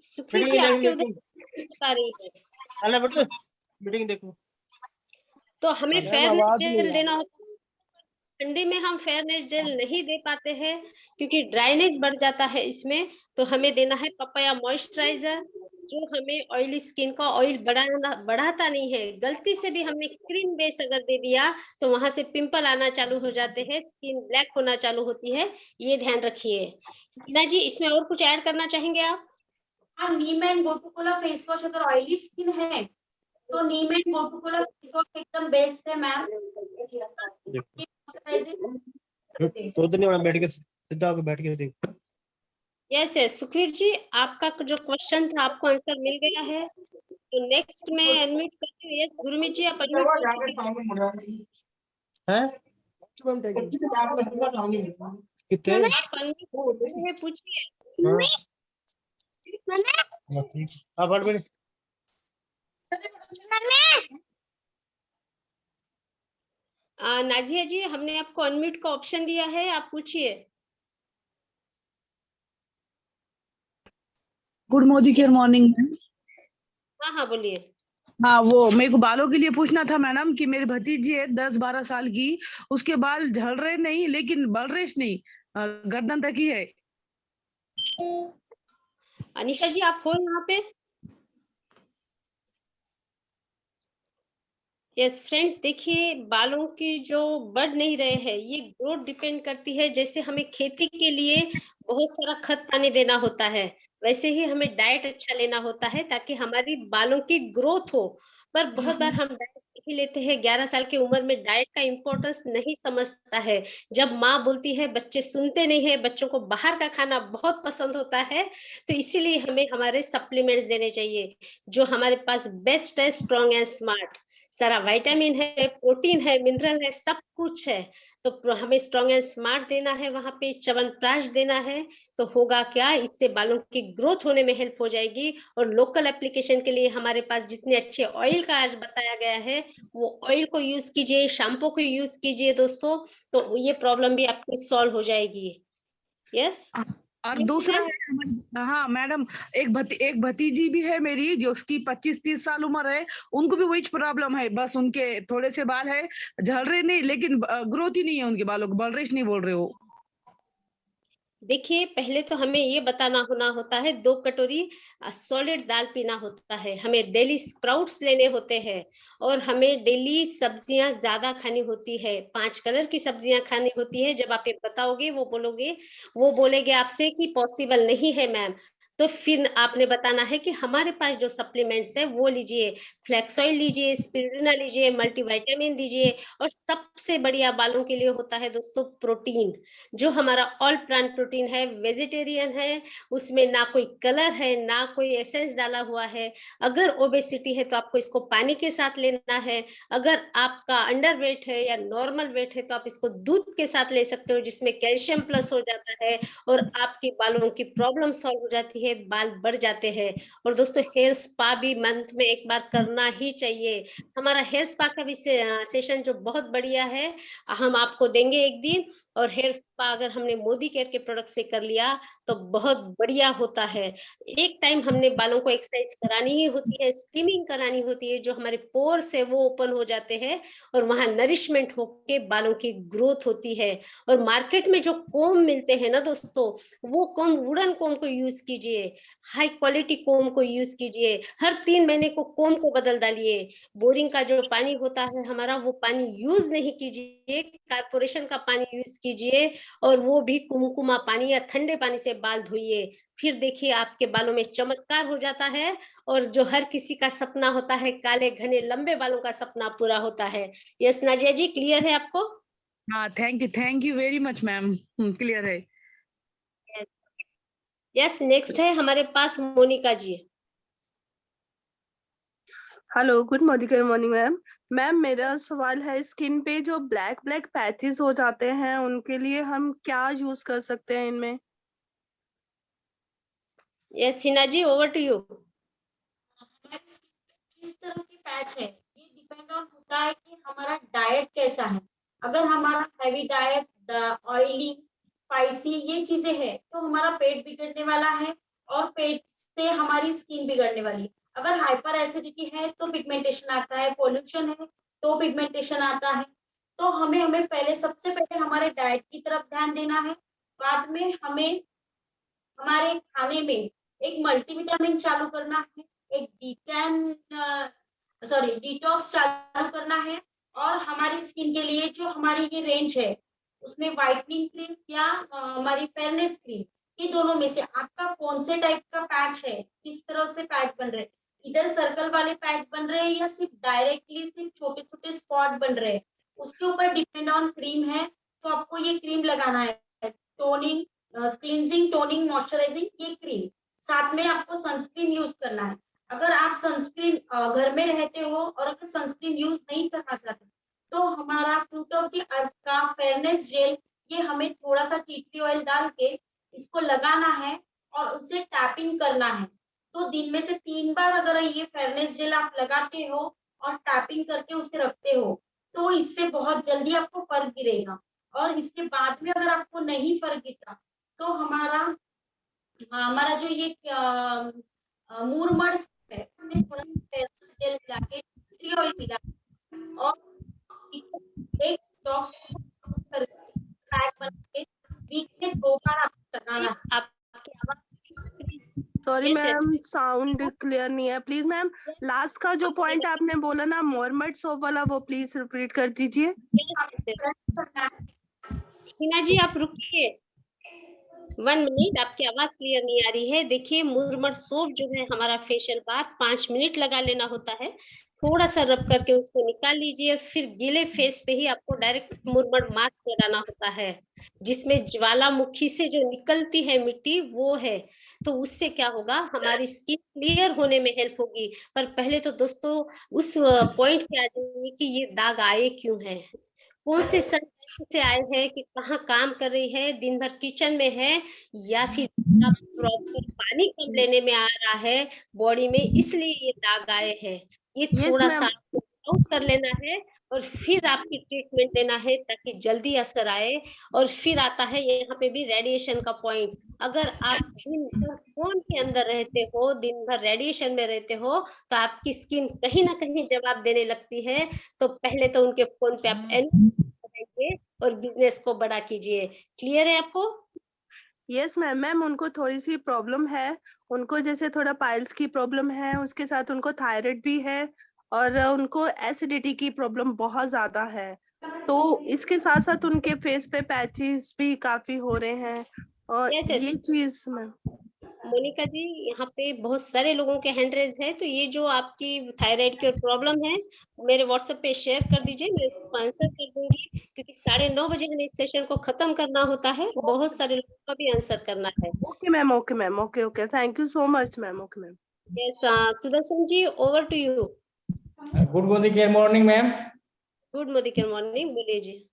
सुखवीर जी आपके उधर बता रही है मीटिंग देखो। तो हमें मैम फेयरनेस आवाज नहीं जेल आ देना होता है। ठंडी में हम फेयरनेस जेल नहीं दे पाते हैं क्योंकि ड्राइनेस बढ़ जाता है इसमें। तो हमें देना है पपाया मॉइस्चराइजर, जो हमें ऑयली स्किन का ऑयल बढ़ाता नहीं है। गलती से भी हमने क्रीम बेस अगर दे दिया तो वहां से पिंपल आना चालू हो जाते हैं, स्किन ब्लैक होना चालू होती है, ये ध्यान रखिए। हीना जी इसमें और कुछ ऐड करना चाहेंगे आप? हाँ, नीम एंड गोटूकोला फेस वॉश, अगर ऑयली स्किन है तो नीम एंड गोटूकोला फेस वॉश एकदम बेस्ट है मैम। तो नहीं बैठ के सीधा होकर बैठ के देख। यस यस सुखवीर जी, आपका जो क्वेश्चन था आपको आंसर मिल गया है। तो नेक्स्ट मैं अनम्यूट करती हूँ। यस गुरमीत जी आप अनम्यूट कर चुके हैं? कितने? आप अनम्यूट पूछिए। हाँ बढ़ बढ़। नाजिया जी हमने आपको अनम्यूट का ऑप्शन दिया है, आप पूछिए। Good Modi care morning. हाँ हाँ बोलिए। हाँ वो मेरे को बालों के लिए पूछना था मैडम कि मेरी भतीजी है 10-12 साल की, उसके बाल झड़ रहे नहीं लेकिन बढ़ रहे नहीं, गर्दन तक ही है। अनिशा जी आप हो यहाँ पे? यस फ्रेंड्स, देखिए बालों की जो बढ़ नहीं रहे हैं ये ग्रोथ डिपेंड करती है। जैसे हमें खेती के लिए बहुत सारा खत पानी देना होता है, वैसे ही हमें डाइट अच्छा लेना होता है ताकि हमारी बालों की ग्रोथ हो। पर बहुत बार हम डाइट नहीं लेते हैं, 11 साल की उम्र में डाइट का इम्पोर्टेंस नहीं समझता है। जब माँ बोलती है बच्चे सुनते नहीं है, बच्चों को बाहर का खाना बहुत पसंद होता है। तो इसीलिए हमें हमारे सप्लीमेंट्स देने चाहिए जो हमारे पास बेस्ट है, स्ट्रॉन्ग एंड स्मार्ट। सारा विटामिन है, प्रोटीन है, मिनरल है, सब कुछ है। तो हमें स्ट्रॉन्ग एंड स्मार्ट देना है, वहां पे च्यवनप्राश देना है। तो होगा क्या, इससे बालों की ग्रोथ होने में हेल्प हो जाएगी। और लोकल एप्लीकेशन के लिए हमारे पास जितने अच्छे ऑयल का आज बताया गया है वो ऑयल को यूज कीजिए, शैम्पू को यूज कीजिए दोस्तों, तो ये प्रॉब्लम भी आपकी सॉल्व हो जाएगी। यस और दूसरा है हाँ मैडम, एक भतीजी भी है मेरी जो उसकी 25-30 साल उम्र है, उनको भी वही प्रॉब्लम है। बस उनके थोड़े से बाल है, झड़ रहे नहीं लेकिन ग्रोथ ही नहीं है उनके बालों को, बढ़ रहे नहीं बोल रहे हो। देखिए पहले तो हमें ये बताना होना होता है 2 कटोरी सॉलिड दाल पीना होता है, हमें डेली स्प्राउट्स लेने होते हैं और हमें डेली सब्जियां ज्यादा खानी होती है। 5 कलर की सब्जियां खानी होती है। जब आप ये बताओगे वो बोलेंगे आपसे कि पॉसिबल नहीं है मैम, तो फिर आपने बताना है कि हमारे पास जो सप्लीमेंट्स है वो लीजिए, फ्लैक्स ऑयल लीजिए, स्पिरुलिना लीजिए, मल्टीविटामिन लीजिए। और सबसे बढ़िया बालों के लिए होता है दोस्तों प्रोटीन, जो हमारा ऑल प्लांट प्रोटीन है, वेजिटेरियन है, उसमें ना कोई कलर है ना कोई एसेंस डाला हुआ है। अगर ओबेसिटी है तो आपको इसको पानी के साथ लेना है। अगर आपका अंडर वेट है या नॉर्मल वेट है तो आप इसको दूध के साथ ले सकते हो, जिसमें कैल्शियम प्लस हो जाता है और आपकी बालों की प्रॉब्लम सॉल्व हो जाती है, बाल बढ़ जाते हैं। और दोस्तों हेयर स्पा भी मंथ में एक बार करना ही चाहिए। हमारा हेयर स्पा का भी सेशन जो बहुत बढ़िया है, हम आपको देंगे एक दिन। और हेयर स्पा अगर हमने मोदी केयर के प्रोडक्ट से कर लिया तो बहुत बढ़िया होता है। एक टाइम हमने बालों को एक्सरसाइज करानी ही होती है, स्टीमिंग करानी होती है, जो हमारे पोर्स है वो ओपन हो जाते हैं और वहां नरिशमेंट होके बालों की ग्रोथ होती है। और मार्केट में जो कोम मिलते हैं ना दोस्तों, वो कोम वुडन कोम को यूज कीजिए, हाई क्वालिटी कोम को यूज कीजिए। हर 3 महीने को कोम को बदल डालिए। बोरिंग का जो पानी होता है हमारा वो पानी यूज नहीं कीजिए, कारपोरेशन का पानी यूज कीजिए और वो भी कुमकुमा पानी या ठंडे पानी से बाल धोइए। फिर देखिए आपके बालों में चमत्कार हो जाता है और जो हर किसी का सपना होता है, काले घने लंबे बालों का सपना पूरा होता है। यस नाजिया जी क्लियर है आपको? हाँ thank you very much ma'am, clear है। यस नेक्स्ट है हमारे पास Monika ji. Hello good morning ma'am. Ma'am मेरा सवाल है, स्किन पे जो ब्लैक ब्लैक पैचेस हो जाते हैं उनके लिए हम क्या यूज कर सकते हैं इनमें? Yes Hina ji over to you. किस तरह की पैच है होता है कि हमारा डाइट कैसा है। अगर हमारा हैवी डाइट, ऑयली, स्पाइसी ये चीजें है तो हमारा पेट बिगड़ने वाला है और पेट से हमारी स्किन बिगड़ने वाली है। अगर हाइपर एसिडिटी है तो पिगमेंटेशन आता है, पॉल्यूशन है तो पिगमेंटेशन आता है। तो हमें पहले सबसे पहले हमारे डाइट की तरफ ध्यान देना है। बाद में हमें हमारे खाने में एक मल्टीविटामिन चालू करना है, एक डिटॉक्स चालू करना है। और हमारी स्किन के लिए जो हमारी ये रेंज है उसमें व्हाइटनिंग क्रीम या हमारी फेयरनेस क्रीम, ये दोनों में से आपका कौन से टाइप का पैच है, किस तरह से पैच बन रहे हैं, इधर सर्कल वाले पैच बन रहे हैं या सिर्फ डायरेक्टली सिर्फ छोटे छोटे स्पॉट बन रहे हैं, उसके ऊपर डिपेंड ऑन क्रीम है। तो आपको ये क्रीम लगाना है, टोनिंग, क्लींजिंग, टोनिंग, मॉइस्चराइजिंग, ये क्रीम। साथ में आपको सनस्क्रीन यूज करना है। अगर आप सनस्क्रीन घर में रहते हो और अगर सनस्क्रीन यूज नहीं करना चाहते तो हमारा फ्रूट ऑफ द अर्थ का फेयरनेस जेल, ये हमें थोड़ा सा टी ट्री ऑयल डाल के इसको लगाना है और उसे टैपिंग करना है। तो दिन में से 3 बार अगर ये फेयरनेस जेल आप लगाते हो और टैपिंग करके उसे रखते हो तो इससे बहुत जल्दी आपको फर्क गिरेगा। और इसके बाद में अगर आपको नहीं फर्क गिरता तो हमारा जो ये मूरमर्स है उसमें थोड़ा फेयरनेस जेल मिला के, टी ट्री ऑयल मिला और एक डॉक्स पैक बना के वीक में 2 बार आपको लगाना है। आपकी आवाज sorry Yes, ma'am, yes. Sound clear नहीं है। प्लीज मैम, लास्ट का जो पॉइंट आपने बोला ना मोरमट सोप वाला, वो प्लीज रिपीट कर दीजिए। हिना जी आप रुकिए 1 मिनट, आपकी आवाज क्लियर नहीं आ रही है। देखिए मुरमर सोप जो है हमारा फेशियल बार 5 मिनट लगा लेना होता है, थोड़ा सा रब करके उसको निकाल लीजिए, फिर गीले फेस पे ही आपको डायरेक्ट मुरमर मास्क लगाना होता है जिसमें ज्वालामुखी से जो निकलती है मिट्टी वो है। तो उससे क्या होगा, हमारी स्किन क्लियर होने में हेल्प होगी। पर पहले तो दोस्तों उस पॉइंट पे आ जाइए कि ये दाग आए क्यों हैं, कौन से सन से आए हैं, कि कहाँ काम कर रही है, दिन भर किचन में है या फिर प्रॉपर पानी कम लेने में आ रहा है बॉडी में, इसलिए ये दाग आए हैं। ये थोड़ा सा आपको आउट कर लेना है और फिर आपकी ट्रीटमेंट देना है ताकि जल्दी असर आए। और फिर आता है यहाँ पे भी रेडिएशन का पॉइंट। अगर आप दिन भर फोन के अंदर रहते हो, दिन भर रेडिएशन में रहते हो, तो आपकी स्किन कहीं ना कहीं जवाब देने लगती है। तो पहले तो उनके फोन पे आप और बिजनेस को बड़ा कीजिए। क्लियर है आपको? Yes ma'am. मैम उनको थोड़ी सी प्रॉब्लम है, उनको जैसे थोड़ा पाइल्स की प्रॉब्लम है, उसके साथ उनको थायराइड भी है और उनको एसिडिटी की प्रॉब्लम बहुत ज्यादा है। तो इसके साथ साथ उनके फेस पे पैचेस भी काफी हो रहे हैं और Yes, yes. ये चीज मैम। मोनिका जी यहाँ पे बहुत सारे लोगों के हैंड रेज है, तो ये जो आपकी थायराइड की प्रॉब्लम है मेरे व्हाट्सएप पे शेयर कर दीजिए, मैं उसको आंसर कर दूंगी क्योंकि 9:30 बजे हमें इस सेशन को खत्म करना होता है, बहुत सारे लोगों का भी आंसर करना है। Okay ma'am, okay ma'am, okay okay, thank you so much ma'am. Okay ma'am. Yes, Sudarshan ji over to you. Good morning ma'am. Good morning, बोलिए जी।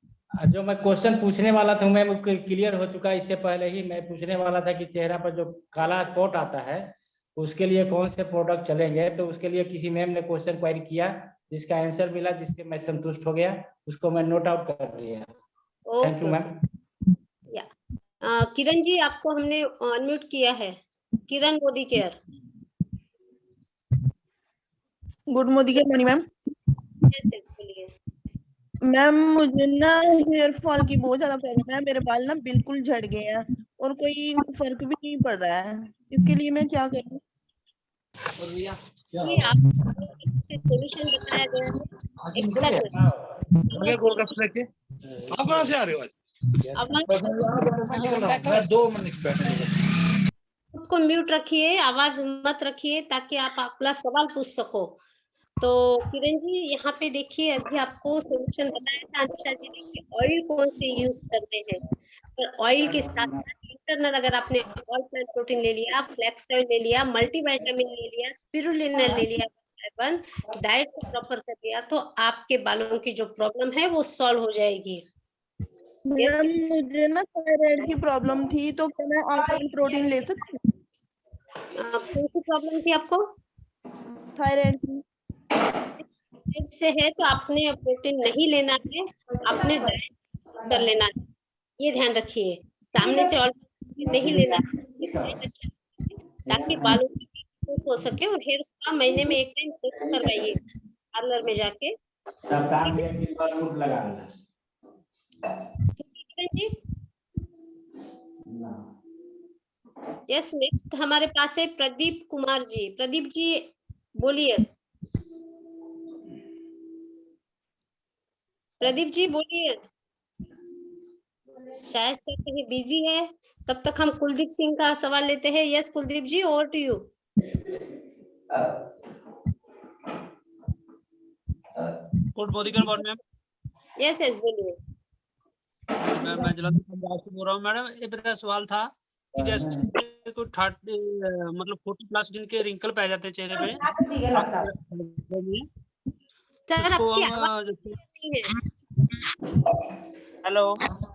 जो मैं क्वेश्चन पूछने वाला था मैम क्लियर हो चुका है। इससे पहले ही मैं पूछने वाला था कि चेहरा पर जो काला स्पॉट आता है उसके लिए कौन से प्रोडक्ट चलेंगे, तो उसके लिए किसी मैम ने क्वेश्चन क्वारी किया जिसका आंसर मिला, जिससे मैं संतुष्ट हो गया, उसको मैं नोट आउट कर लिया। Thank you ma'am. Kiran ji आपको हमने अनम्यूट किया है, किरण मोदी केयर। Good morning ma'am. मैम मुझे ना हेयर फॉल की बहुत ज्यादा प्रॉब्लम है, मेरे बाल ना बिल्कुल झड़ गए हैं और कोई फर्क भी नहीं पड़ रहा है, इसके लिए मैं क्या करूं? ये आपको से सॉल्यूशन बताया गया है। आप कहां से आ रहे हो? मैं 2 मिनट बैठूंगा। खुद को म्यूट रखिए, आवाज मत रखिए ताकि आप अपना सवाल पूछ सको। तो किरण जी यहाँ पे देखिए, अभी आपको सॉल्यूशन बताया था अनिशा जी ने कि ऑयल कौन से यूज करते हैं। और ऑयल के साथ साथ इंटरनल अगर आपने ऑल प्लांट प्रोटीन ले लिया, फ्लैक्स ऑयल ले लिया, मल्टीविटामिन ले लिया, स्पिरुलिना ले लिया, डाइट को प्रॉपर कर दिया, तो आपके बालों की जो प्रॉब्लम है वो सॉल्व हो जाएगी। मैम मुझे ना थायराइड की प्रॉब्लम थी, तो क्या मैं ऑल प्लांट प्रोटीन ले सकती हूँ? कौन सी प्रॉब्लम थी आपको? थायराइड की। पेट से है तो आपने प्रोटीन नहीं लेना है, आपने डाइट कर लेना है, ये ध्यान रखिए। सामने से ऑलरेडी नहीं लेना है, diet अच्छा है, ताकि बालों की ग्रोथ हो सके। और हेयर स्पा महीने में 1 टाइम जरूर करवाइए पार्लर में जाके। सप्ताह में 1 दिन पर फुट लगा देना। ठीक है जी। यस, नेक्स्ट हमारे पास है प्रदीप कुमार जी। प्रदीप जी बोलिए। प्रदीप जी बोलिए। शायद सर कहीं बिजी है, तब तक हम कुलदीप सिंह का सवाल लेते हैं। Yes Kuldeep ji, over to you. Good morning ma'am. Yes yes बोलिए। मैं जलंधर पंजाब से बोल रहा हूँ मैडम। ये मेरा सवाल था कि जैसे कोई 30 मतलब 40+ दिन के रिंकल पै जाते हैं चेहरे पे, सर उसको आपकी हम आवाज जैसे नहीं है। हेलो,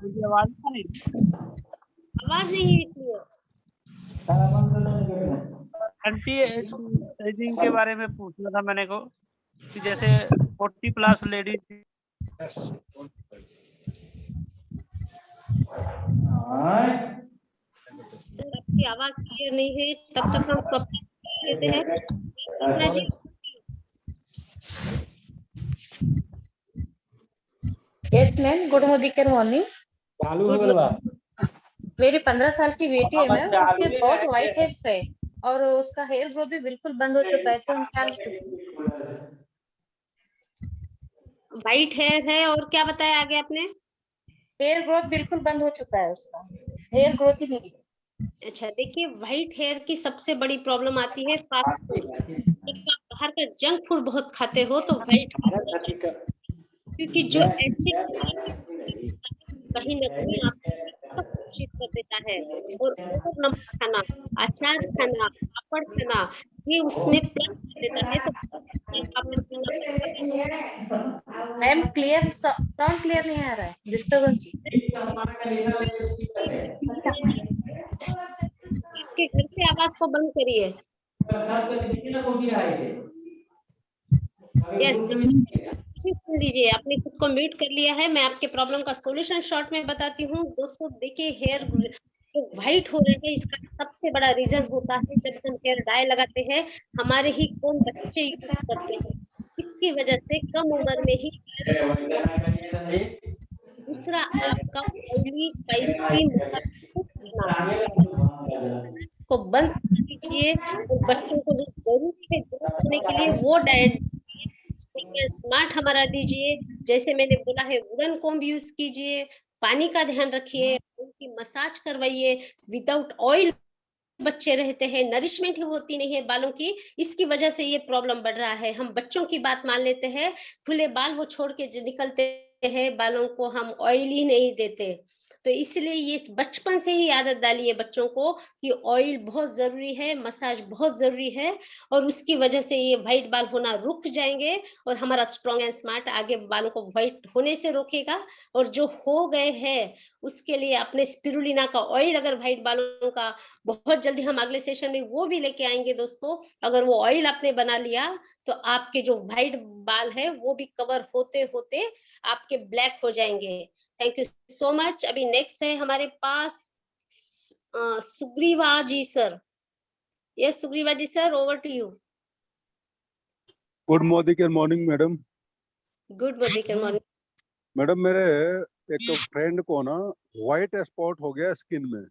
मुझे आवाज नहीं आवाज नहीं है क्लियर। एंटी एजिंग के बारे में पूछना था मैंने को कि जैसे 40+ लेडीज। सर आपकी आवाज क्लियर नहीं है, तब तक हम स्वप्न लेते हैं। स्वप्ना जी यस मैम, गुड मॉर्निंग। चालू हो गया। मेरी 15 साल की बेटी है मैम, चालू उसके ही बहुत है। व्हाइट हेयर्स है और उसका हेयर ग्रोथ भी बिल्कुल बंद हो चुका है, तो हम क्या कर सकते हैं? व्हाइट हेयर है और क्या बताया आगे आपने? हेयर ग्रोथ बिल्कुल बंद हो चुका है उसका, हेयर ग्रोथ ही नहीं है। अच्छा देखिए, व्हाइट हेयर की सबसे बड़ी प्रॉब्लम आती है फास्ट फूड। जब आप बाहर का जंक फूड बहुत खाते हो तो व्हाइट क्योंकि जो एसिड कहीं न कहीं आपको दूषित कर देता है। और ओवर नमक खाना, अचार खाना, पापड़ खाना, ये उसमें प्लस कर देता है। तो मैम क्लियर साउंड क्लियर नहीं आ रहा है, डिस्टर्बेंस। आपके घर से आवाज को बंद करिए। यस सुन लीजिए, आपने खुद को म्यूट कर लिया है। मैं आपके प्रॉब्लम का सॉल्यूशन शॉर्ट में बताती हूँ। दोस्तों देखिए, हेयर जो व्हाइट हो रहे हैं इसका सबसे बड़ा रीजन होता है जब हम हेयर डाई लगाते हैं, हमारे ही कौन बच्चे यूज करते हैं, इसकी वजह से कम उम्र में ही दूसरा आपका ऑयली स्पाइसी को बंद कर दीजिए। और बच्चों को जो जरूरी है ग्रोथ होने के लिए वो डाइट स्मार्ट हमारा दीजिए। जैसे मैंने बोला है, वुडन कॉम्ब यूज कीजिए, पानी का ध्यान रखिए, उनकी मसाज करवाइए। विदाउट ऑयल बच्चे रहते हैं, नरिशमेंट ही होती नहीं है बालों की, इसकी वजह से ये प्रॉब्लम बढ़ रहा है। हम बच्चों की बात मान लेते हैं, खुले बाल वो छोड़ के जो निकलते हैं, बालों को हम ऑयल ही नहीं देते। तो इसलिए ये बचपन से ही आदत डालिए बच्चों को कि ऑयल बहुत जरूरी है, मसाज बहुत जरूरी है। और उसकी वजह से ये व्हाइट बाल होना रुक जाएंगे और हमारा स्ट्रॉन्ग एंड स्मार्ट आगे बालों को व्हाइट होने से रोकेगा। और जो हो गए हैं उसके लिए अपने स्पिरुलिना का ऑयल, अगर व्हाइट बालों का, बहुत जल्दी हम अगले सेशन में वो भी लेके आएंगे दोस्तों। अगर वो ऑयल आपने बना लिया तो आपके जो व्हाइट बाल है वो भी कवर होते होते आपके ब्लैक हो जाएंगे। Thank you so much. अभी नेक्स्ट है हमारे पास Sugriva ji sir. Yes Sugriva ji sir, over to you. Good morning madam. Good morning madam, मेरे एक फ्रेंड को ना व्हाइट स्पॉट हो गया स्किन में,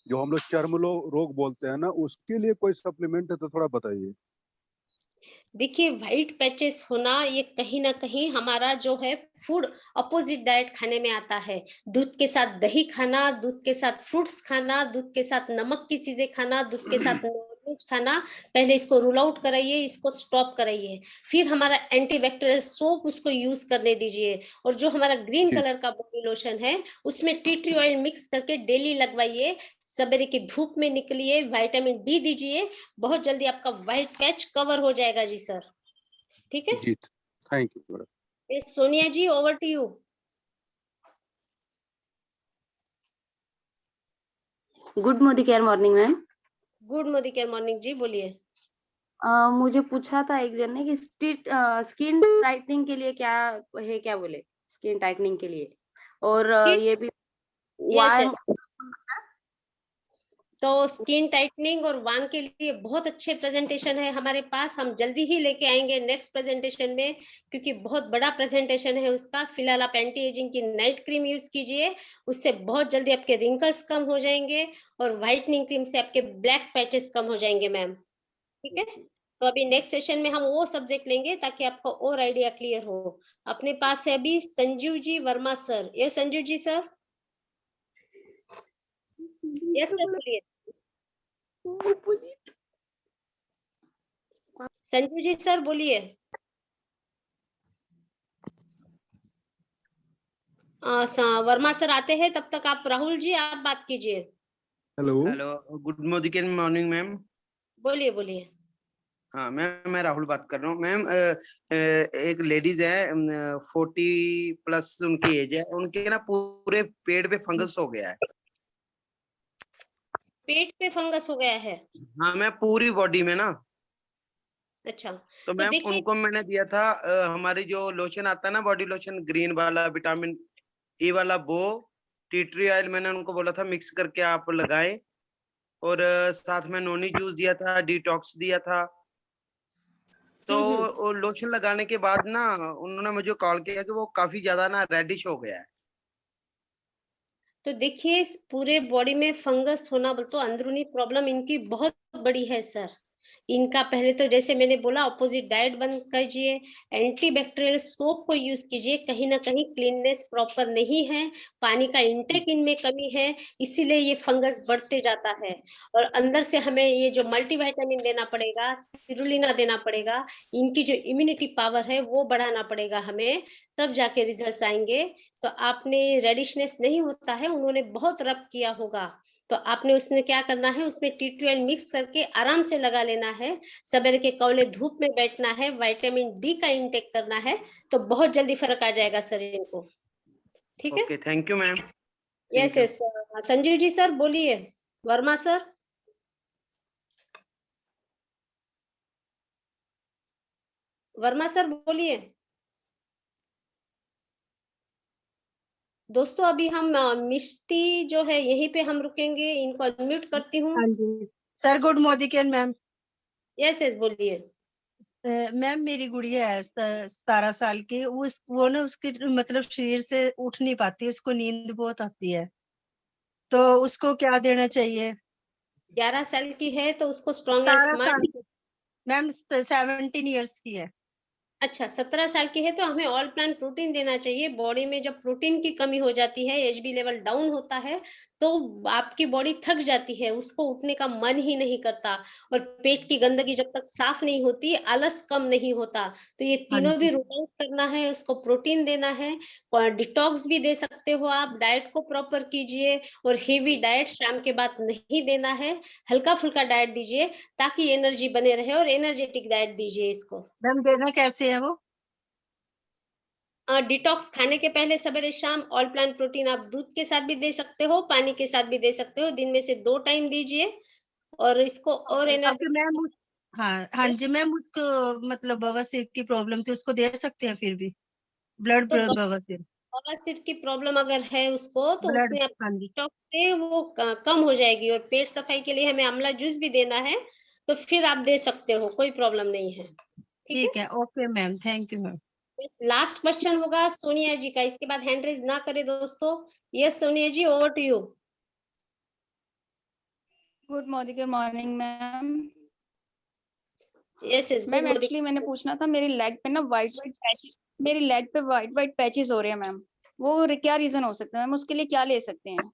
जो हम लोग चर्म रोग बोलते हैं ना, उसके लिए कोई सप्लीमेंट है तो थोड़ा बताइए। देखिए, व्हाइट पैचेस होना ये कहीं ना कहीं हमारा जो है फूड अपोजिट डाइट खाने में आता है। दूध के साथ दही खाना, दूध के साथ फ्रूट्स खाना, दूध के साथ नमक की चीजें खाना, दूध के साथ नॉनवेज खाना, पहले इसको रूल आउट कराइए, इसको स्टॉप कराइए। फिर हमारा एंटीबैक्टीरियल सोप उसको यूज करने दीजिए। और जो हमारा ग्रीन कलर का बॉडी लोशन है उसमें टी ट्री ऑयल मिक्स करके डेली लगवाइए। सवेरे की धूप में निकलिए, विटामिन डी दीजिए, बहुत जल्दी आपका व्हाइट पैच कवर हो जाएगा जी सर। ठीक है जी, thank you madam. Sonia ji, over to you. Good morning ma'am. Good morning जी, बोलिए। मुझे पूछा था एक जन ने कि स्किन टाइटनिंग के लिए क्या है, क्या बोले स्किन टाइटनिंग के लिए, और ये भी यस तो स्किन टाइटनिंग और वांग के लिए बहुत अच्छे प्रेजेंटेशन है हमारे पास, हम जल्दी ही लेके आएंगे नेक्स्ट प्रेजेंटेशन में, क्योंकि बहुत बड़ा प्रेजेंटेशन है उसका। फिलहाल आप एंटी एजिंग की नाइट क्रीम यूज कीजिए, उससे बहुत जल्दी आपके रिंकल्स कम हो जाएंगे, और व्हाइटनिंग क्रीम से आपके ब्लैक पैचेस कम हो जाएंगे मैम। ठीक है, तो अभी नेक्स्ट सेशन में हम वो सब्जेक्ट लेंगे ताकि आपको और आइडिया क्लियर हो। अपने पास है अभी संजीव जी वर्मा सर। ये Sanjeev ji sir. Yes sir बोलिए। संजू जी सर बोलिए। वर्मा सर आते हैं, तब तक आप राहुल जी आप बात कीजिए। Hello good morning ma'am. बोलिए बोलिए। हाँ मैम, मैं राहुल बात कर रहा हूँ मैम। एक लेडीज है 40+ उनकी एज है, उनके ना पूरे पेट पे फंगस हो गया है। पेट पे फंगस हो गया है? हाँ मैम, पूरी बॉडी में ना। अच्छा तो मैम देखिए, उनको मैंने दिया था हमारी जो लोशन आता है ना, बॉडी लोशन ग्रीन वाला विटामिन ई वाला, वो टी ट्री ऑयल मैंने उनको बोला था मिक्स करके आप लगाएं, और साथ में नोनी जूस दिया था, डिटॉक्स दिया था। तो लोशन लगाने के बाद ना उन्होंने मुझे कॉल किया कि वो काफी ज्यादा ना रेडिश हो गया है। तो देखिए इस पूरे बॉडी में फंगस होना तो अंदरूनी प्रॉब्लम इनकी बहुत बड़ी है सर। इनका पहले तो जैसे मैंने बोला ऑपोजिट डाइट बंद कीजिए, एंटीबैक्टीरियल सोप को यूज कीजिए, कहीं ना कहीं क्लीननेस प्रॉपर नहीं है, पानी का इंटेक इनमें कमी है, इसीलिए ये फंगस बढ़ते जाता है। और अंदर से हमें ये जो मल्टीविटामिन देना पड़ेगा, स्पिरुलिना देना पड़ेगा, इनकी जो इम्यूनिटी पावर है वो बढ़ाना पड़ेगा हमें, तब जाके रिजल्ट्स आएंगे। तो आपने रेडिशनेस नहीं होता है, उन्होंने बहुत रब किया होगा, तो आपने उसमें क्या करना है, उसमें टी ट्वेल मिक्स करके आराम से लगा लेना है, सवेरे के कौले धूप में बैठना है, विटामिन डी का इंटेक करना है, तो बहुत जल्दी फर्क आ जाएगा शरीर को। ठीक है, okay thank you ma'am. Yes yes Sanjeev ji sir बोलिए। वर्मा सर। वर्मा सर बोलिए। दोस्तों अभी हम मिष्टी जो है यहीं पे हम रुकेंगे, इनको अनम्यूट करती हूँ। हाँ जी sir, good morning ma'am. Yes yes बोलिए। मैम मेरी गुड़िया है 17 साल की, वो ना उसके मतलब शरीर से उठ नहीं पाती, उसको नींद बहुत आती है, तो उसको क्या देना चाहिए? 11 साल की है तो उसको strong and smart. Ma'am 17 years की है। अच्छा 17 साल की है तो हमें ऑल प्लांट प्रोटीन देना चाहिए। बॉडी में जब प्रोटीन की कमी हो जाती है, एचबी लेवल डाउन होता है, तो आपकी बॉडी थक जाती है, उसको उठने का मन ही नहीं करता, और पेट की गंदगी जब तक साफ नहीं होती, आलस कम नहीं होता। तो ये तीनों भी रूट आउट करना है, उसको प्रोटीन देना है, डिटॉक्स भी दे सकते हो आप, डाइट को प्रॉपर कीजिए, और हेवी डाइट शाम के बाद नहीं देना है, हल्का फुल्का डाइट दीजिए ताकि एनर्जी बने रहे, और एनर्जेटिक डाइट दीजिए इसको। मैम देना कैसे है वो? डिटॉक्स खाने के पहले सवेरे शाम ऑल प्लांट प्रोटीन आप दूध के साथ भी दे सकते हो, पानी के साथ भी दे सकते हो, दिन में से 2 टाइम दीजिए, और इसको और एनर्जी। मैम हाँ जी मैम, उसको मतलब बवासीर की प्रॉब्लम थी, उसको दे सकते हैं फिर भी ब्लड बवासीर? बवासीर की प्रॉब्लम अगर है उसको, तो ब्लड, उसने हाँ जी डिटॉक्स से वो कम हो जाएगी, और पेट सफाई के लिए हमें आंवला जूस भी देना है, तो फिर आप दे सकते हो, कोई प्रॉब्लम नहीं है। ठीक है, okay ma'am, thank you ma'am. Last question होगा सोनिया जी का, इसके बाद हैंड रेज ना करे दोस्तों। Yes Sonia ji, over to you. Good morning ma'am. Yes yes ma'am actually मैंने पूछना था, मेरी लेग पे ना वाइट पैचेस हो रहे हैं मैम, वो क्या रीजन हो सकता है मैम, उसके लिए क्या ले सकते हैं?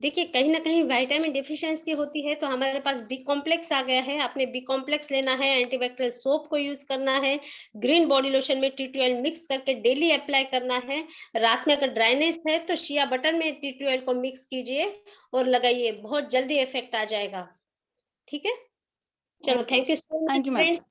देखिए कहीं ना कहीं विटामिन डिफिशियंसी होती है, तो हमारे पास बी कॉम्प्लेक्स आ गया है, आपने बी कॉम्प्लेक्स लेना है, एंटीबैक्टीरियल सोप को यूज करना है, ग्रीन बॉडी लोशन में टी12 मिक्स करके डेली अप्लाई करना है, रात में अगर ड्राइनेस है तो शिया बटर में टी12 को मिक्स कीजिए और लगाइए, बहुत जल्दी इफेक्ट आ जाएगा। ठीक है, चलो thank you so much friends.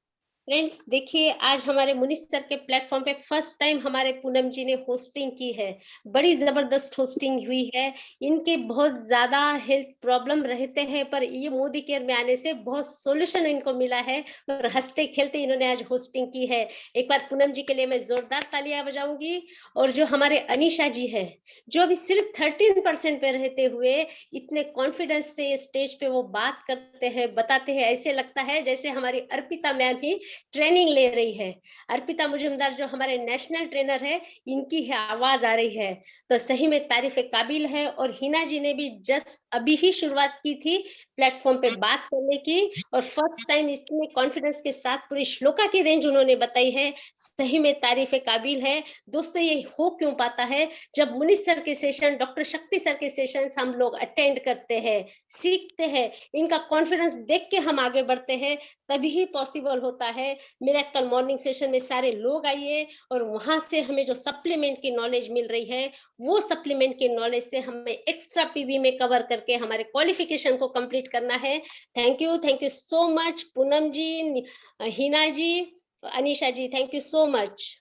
Friends देखिए, आज हमारे मुनीष सर के प्लेटफॉर्म पे फर्स्ट टाइम हमारे पूनम जी ने होस्टिंग की है। बड़ी जबरदस्त होस्टिंग हुई है। इनके बहुत ज्यादा हेल्थ प्रॉब्लम रहते हैं, पर ये मोदी केयर में आने से बहुत सॉल्यूशन इनको मिला है और हंसते खेलते इन्होंने आज होस्टिंग की है। एक बार पूनम जी के लिए मैं जोरदार तालियां बजाऊंगी। और जो हमारे अनीशा जी है, जो अभी सिर्फ 13% पे रहते हुए इतने कॉन्फिडेंस से स्टेज पे वो बात करते हैं, बताते हैं, ऐसे लगता है जैसे हमारी अर्पिता मैम ही ट्रेनिंग ले रही है। अर्पिता मुजुमदार जो हमारे नेशनल ट्रेनर है, इनकी है आवाज आ रही है, तो सही में तारीफ काबिल है। और हिना जी ने भी जस्ट अभी ही शुरुआत की थी प्लेटफॉर्म पे बात करने की, और फर्स्ट टाइम इतने कॉन्फिडेंस के साथ पूरी श्लोका की रेंज उन्होंने बताई है। सही में तारीफ काबिल है। दोस्तों ये हो क्यों पाता है? जब मुनीष सर के सेशन, डॉक्टर शक्ति सर के सेशन हम लोग अटेंड करते हैं, सीखते हैं, इनका कॉन्फिडेंस देख के हम आगे बढ़ते हैं, तभी ही पॉसिबल होता है। मिरेकल मॉर्निंग सेशन में सारे लोग आइए और वहां से हमें जो सप्लीमेंट की नॉलेज मिल रही है, वो सप्लीमेंट की नॉलेज से हमें एक्स्ट्रा पीवी में कवर करके हमारे क्वालिफिकेशन को कंप्लीट करना है। Thank you so much Poonam ji, Hina ji, Anisha ji, thank you so much.